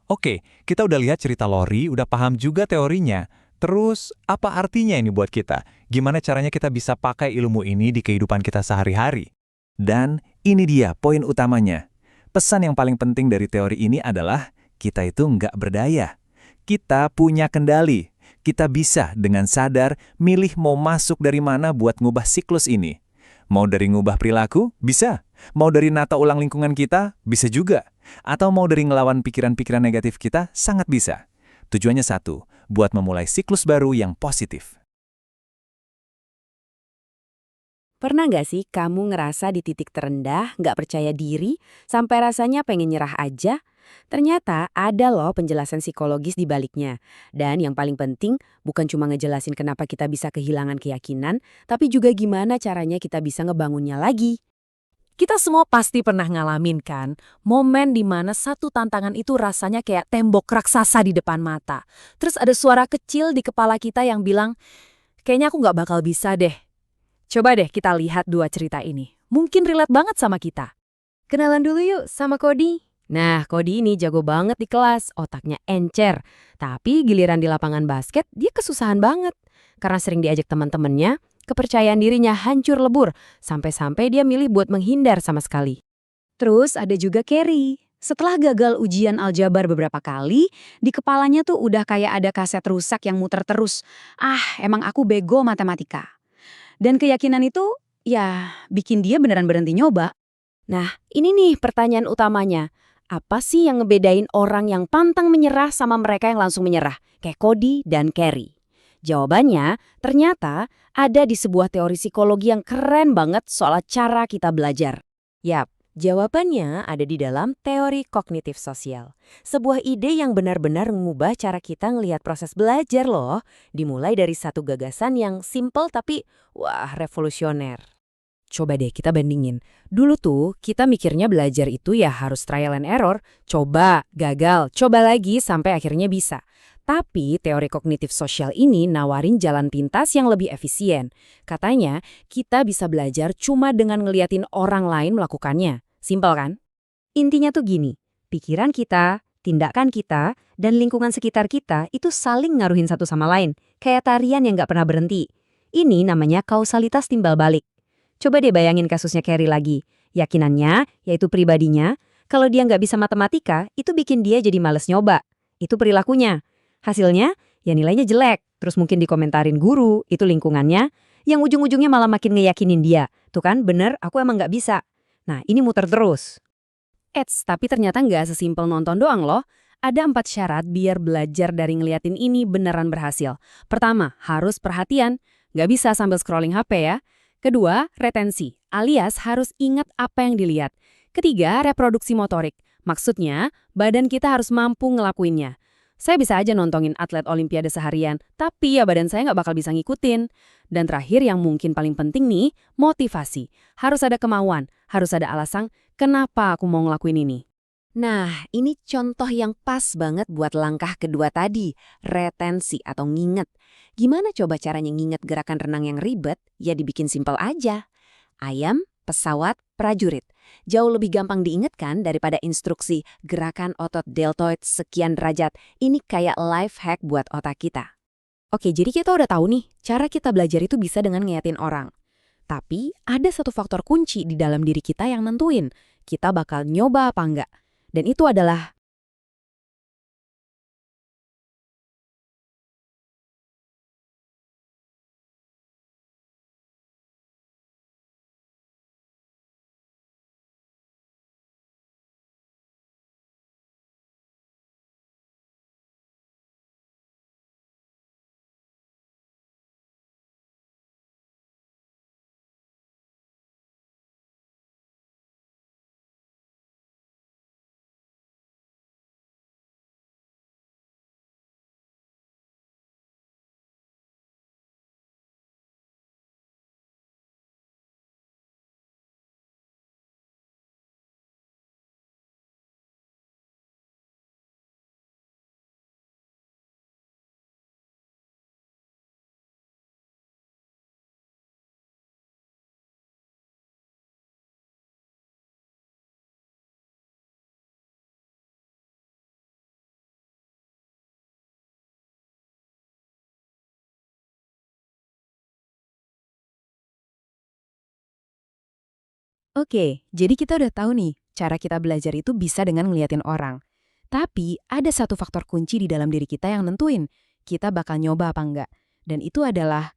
Oke, kita udah lihat cerita Lori, udah paham juga teorinya. Terus, apa artinya ini buat kita? Gimana caranya kita bisa pakai ilmu ini di kehidupan kita sehari-hari? Dan ini dia poin utamanya. Pesan yang paling penting dari teori ini adalah kita itu nggak berdaya. Kita punya kendali. Kita bisa dengan sadar milih mau masuk dari mana buat ngubah siklus ini. Mau dari ngubah perilaku? Bisa. Mau dari nata ulang lingkungan kita? Bisa juga. Atau mau dari ngelawan pikiran-pikiran negatif kita? Sangat bisa. Tujuannya satu, buat memulai siklus baru yang positif. Pernah nggak sih kamu ngerasa di titik terendah, nggak percaya diri, sampai rasanya pengen nyerah aja? Ternyata ada loh penjelasan psikologis di baliknya. Dan yang paling penting, bukan cuma ngejelasin kenapa kita bisa kehilangan keyakinan, tapi juga gimana caranya kita bisa ngebangunnya lagi. Kita semua pasti pernah ngalamin kan, momen di mana satu tantangan itu rasanya kayak tembok raksasa di depan mata. Terus ada suara kecil di kepala kita yang bilang, kayaknya aku nggak bakal bisa deh. Coba deh kita lihat dua cerita ini. Mungkin relate banget sama kita. Kenalan dulu yuk sama Cody. Nah, Cody ini jago banget di kelas, otaknya encer. Tapi giliran di lapangan basket, dia kesusahan banget. Karena sering diajak teman-temannya, kepercayaan dirinya hancur lebur. Sampai-sampai dia milih buat menghindar sama sekali. Terus ada juga Carrie. Setelah gagal ujian aljabar beberapa kali, di kepalanya tuh udah kayak ada kaset rusak yang muter terus. Ah, emang aku bego matematika. Dan keyakinan itu, ya, bikin dia beneran berhenti nyoba. Nah, ini nih pertanyaan utamanya. Apa sih yang ngebedain orang yang pantang menyerah sama mereka yang langsung menyerah? Kayak Cody dan Carrie. Jawabannya, ternyata ada di sebuah teori psikologi yang keren banget soal cara kita belajar. Yap, jawabannya ada di dalam teori kognitif sosial. Sebuah ide yang benar-benar mengubah cara kita ngelihat proses belajar loh. Dimulai dari satu gagasan yang simple tapi, wah, revolusioner. Coba deh kita bandingin. Dulu tuh kita mikirnya belajar itu ya harus trial and error. Coba, gagal, coba lagi sampai akhirnya bisa. Tapi teori kognitif sosial ini nawarin jalan pintas yang lebih efisien. Katanya kita bisa belajar cuma dengan ngeliatin orang lain melakukannya. Simpel kan? Intinya tuh gini, pikiran kita, tindakan kita, dan lingkungan sekitar kita itu saling ngaruhin satu sama lain. Kayak tarian yang nggak pernah berhenti. Ini namanya kausalitas timbal balik. Coba deh bayangin kasusnya Carrie lagi. Yakinannya, yaitu pribadinya, kalau dia nggak bisa matematika, itu bikin dia jadi males nyoba. Itu perilakunya. Hasilnya, ya nilainya jelek. Terus mungkin dikomentarin guru, itu lingkungannya, yang ujung-ujungnya malah makin ngeyakinin dia. Tuh kan, bener, aku emang nggak bisa. Nah, ini muter terus. Tapi ternyata nggak sesimpel nonton doang loh. Ada 4 syarat biar belajar dari ngeliatin ini beneran berhasil. Pertama, harus perhatian. Nggak bisa sambil scrolling HP ya. Kedua, retensi, alias harus ingat apa yang dilihat. Ketiga, reproduksi motorik. Maksudnya, badan kita harus mampu ngelakuinnya. Saya bisa aja nontonin atlet olimpiade seharian, tapi ya badan saya nggak bakal bisa ngikutin. Dan terakhir yang mungkin paling penting nih, motivasi. Harus ada kemauan, harus ada alasan kenapa aku mau ngelakuin ini. Nah, ini contoh yang pas banget buat langkah kedua tadi, retensi atau nginget. Gimana coba caranya nginget gerakan renang yang ribet? Ya dibikin simpel aja. Ayam, pesawat, prajurit. Jauh lebih gampang diinget kan daripada instruksi gerakan otot deltoid sekian derajat. Ini kayak life hack buat otak kita. Oke, jadi kita udah tahu nih, cara kita belajar itu bisa dengan ngeliatin orang. Tapi ada satu faktor kunci di dalam diri kita yang nentuin, kita bakal nyoba apa enggak. Dan itu adalah oke, jadi kita udah tahu nih, cara kita belajar itu bisa dengan ngeliatin orang. Tapi ada satu faktor kunci di dalam diri kita yang nentuin, kita bakal nyoba apa enggak. Dan itu adalah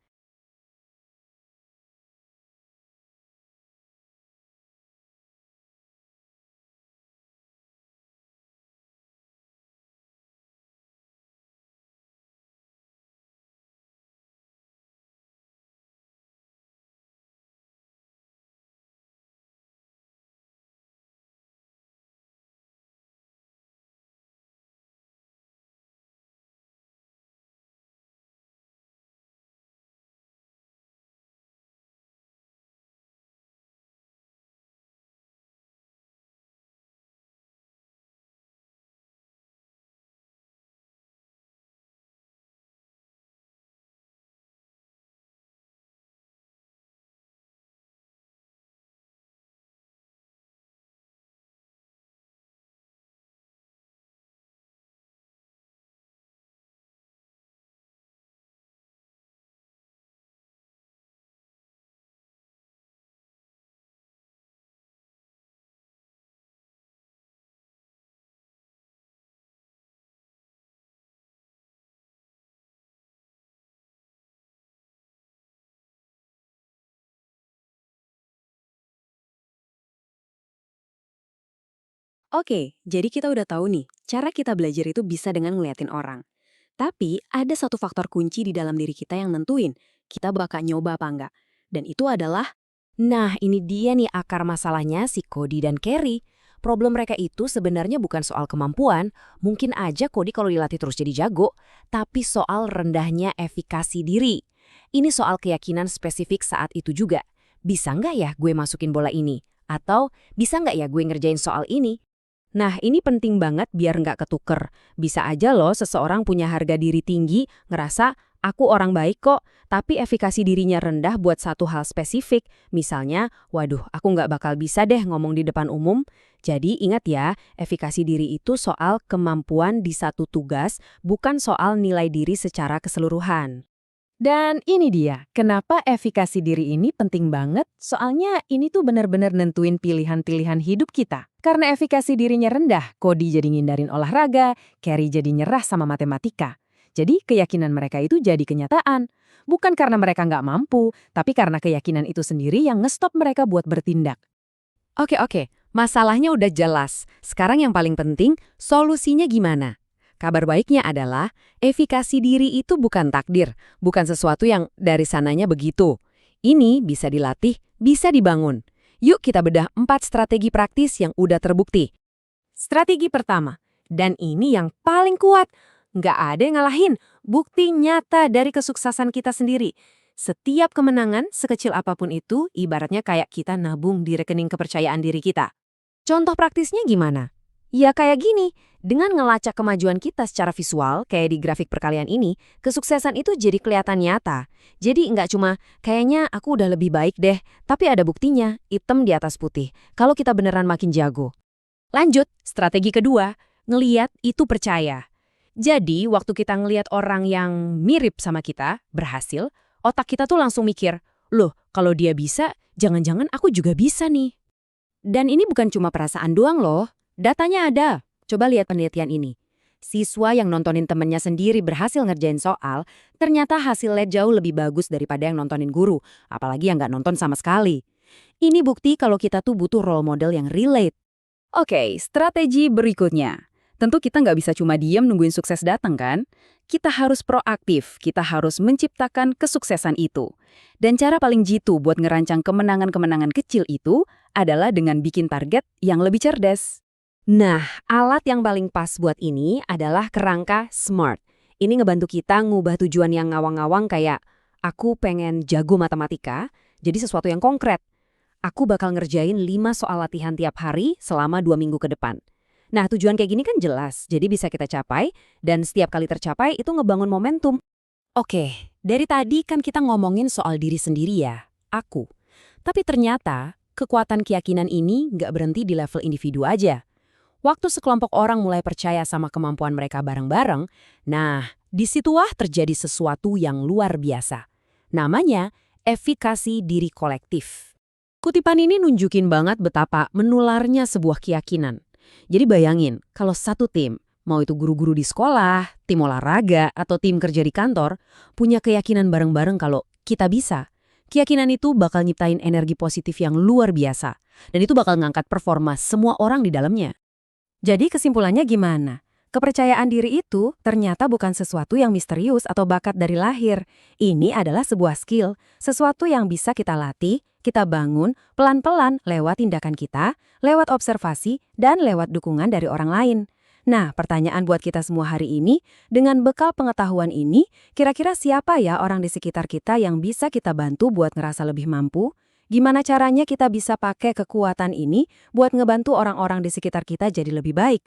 Oke, jadi kita udah tahu nih, cara kita belajar itu bisa dengan ngeliatin orang. Tapi ada satu faktor kunci di dalam diri kita yang nentuin kita bakal nyoba apa enggak. Dan itu adalah, nah ini dia nih akar masalahnya si Cody dan Carrie. Problem mereka itu sebenarnya bukan soal kemampuan, mungkin aja Cody kalau dilatih terus jadi jago, tapi soal rendahnya efikasi diri. Ini soal keyakinan spesifik saat itu juga. Bisa nggak ya gue masukin bola ini? Atau bisa nggak ya gue ngerjain soal ini? Nah, ini penting banget biar nggak ketuker. Bisa aja loh seseorang punya harga diri tinggi, ngerasa, aku orang baik kok, tapi efikasi dirinya rendah buat satu hal spesifik. Misalnya, waduh, aku nggak bakal bisa deh ngomong di depan umum. Jadi ingat ya, efikasi diri itu soal kemampuan di satu tugas, bukan soal nilai diri secara keseluruhan. Dan ini dia, kenapa efikasi diri ini penting banget, soalnya ini tuh benar-benar nentuin pilihan-pilihan hidup kita. Karena efikasi dirinya rendah, Cody jadi ngindarin olahraga, Carrie jadi nyerah sama matematika. Jadi keyakinan mereka itu jadi kenyataan. Bukan karena mereka nggak mampu, tapi karena keyakinan itu sendiri yang ngestop mereka buat bertindak. Oke, masalahnya udah jelas. Sekarang yang paling penting, solusinya gimana? Kabar baiknya adalah, efikasi diri itu bukan takdir, bukan sesuatu yang dari sananya begitu. Ini bisa dilatih, bisa dibangun. Yuk kita bedah 4 strategi praktis yang udah terbukti. Strategi pertama, dan ini yang paling kuat, nggak ada yang ngalahin, bukti nyata dari kesuksesan kita sendiri. Setiap kemenangan, sekecil apapun itu, ibaratnya kayak kita nabung di rekening kepercayaan diri kita. Contoh praktisnya gimana? Ya kayak gini, dengan ngelacak kemajuan kita secara visual, kayak di grafik perkalian ini, kesuksesan itu jadi kelihatan nyata. Jadi nggak cuma, kayaknya aku udah lebih baik deh, tapi ada buktinya, hitam di atas putih, kalau kita beneran makin jago. Lanjut, strategi kedua, ngeliat itu percaya. Jadi, waktu kita ngeliat orang yang mirip sama kita, berhasil, otak kita tuh langsung mikir, loh, kalau dia bisa, jangan-jangan aku juga bisa nih. Dan ini bukan cuma perasaan doang loh. Datanya ada. Coba lihat penelitian ini. Siswa yang nontonin temennya sendiri berhasil ngerjain soal, ternyata hasilnya jauh lebih bagus daripada yang nontonin guru, apalagi yang nggak nonton sama sekali. Ini bukti kalau kita tuh butuh role model yang relate. Oke, strategi berikutnya. Tentu kita nggak bisa cuma diam nungguin sukses datang kan? Kita harus proaktif, kita harus menciptakan kesuksesan itu. Dan cara paling jitu buat ngerancang kemenangan-kemenangan kecil itu adalah dengan bikin target yang lebih cerdas. Nah, alat yang paling pas buat ini adalah kerangka SMART. Ini ngebantu kita ngubah tujuan yang ngawang-ngawang kayak, aku pengen jago matematika, jadi sesuatu yang konkret. Aku bakal ngerjain 5 soal latihan tiap hari selama 2 minggu ke depan. Nah, tujuan kayak gini kan jelas, jadi bisa kita capai, dan setiap kali tercapai itu ngebangun momentum. Oke, dari tadi kan kita ngomongin soal diri sendiri ya, aku. Tapi ternyata, kekuatan keyakinan ini nggak berhenti di level individu aja. Waktu sekelompok orang mulai percaya sama kemampuan mereka bareng-bareng, nah, disitulah terjadi sesuatu yang luar biasa. Namanya, efikasi diri kolektif. Kutipan ini nunjukin banget betapa menularnya sebuah keyakinan. Jadi bayangin, kalau satu tim, mau itu guru-guru di sekolah, tim olahraga, atau tim kerja di kantor, punya keyakinan bareng-bareng kalau kita bisa. Keyakinan itu bakal nyiptain energi positif yang luar biasa. Dan itu bakal ngangkat performa semua orang di dalamnya. Jadi kesimpulannya gimana? Kepercayaan diri itu ternyata bukan sesuatu yang misterius atau bakat dari lahir. Ini adalah sebuah skill, sesuatu yang bisa kita latih, kita bangun pelan-pelan lewat tindakan kita, lewat observasi, dan lewat dukungan dari orang lain. Nah, pertanyaan buat kita semua hari ini, dengan bekal pengetahuan ini, kira-kira siapa ya orang di sekitar kita yang bisa kita bantu buat ngerasa lebih mampu? Gimana caranya kita bisa pakai kekuatan ini buat ngebantu orang-orang di sekitar kita jadi lebih baik?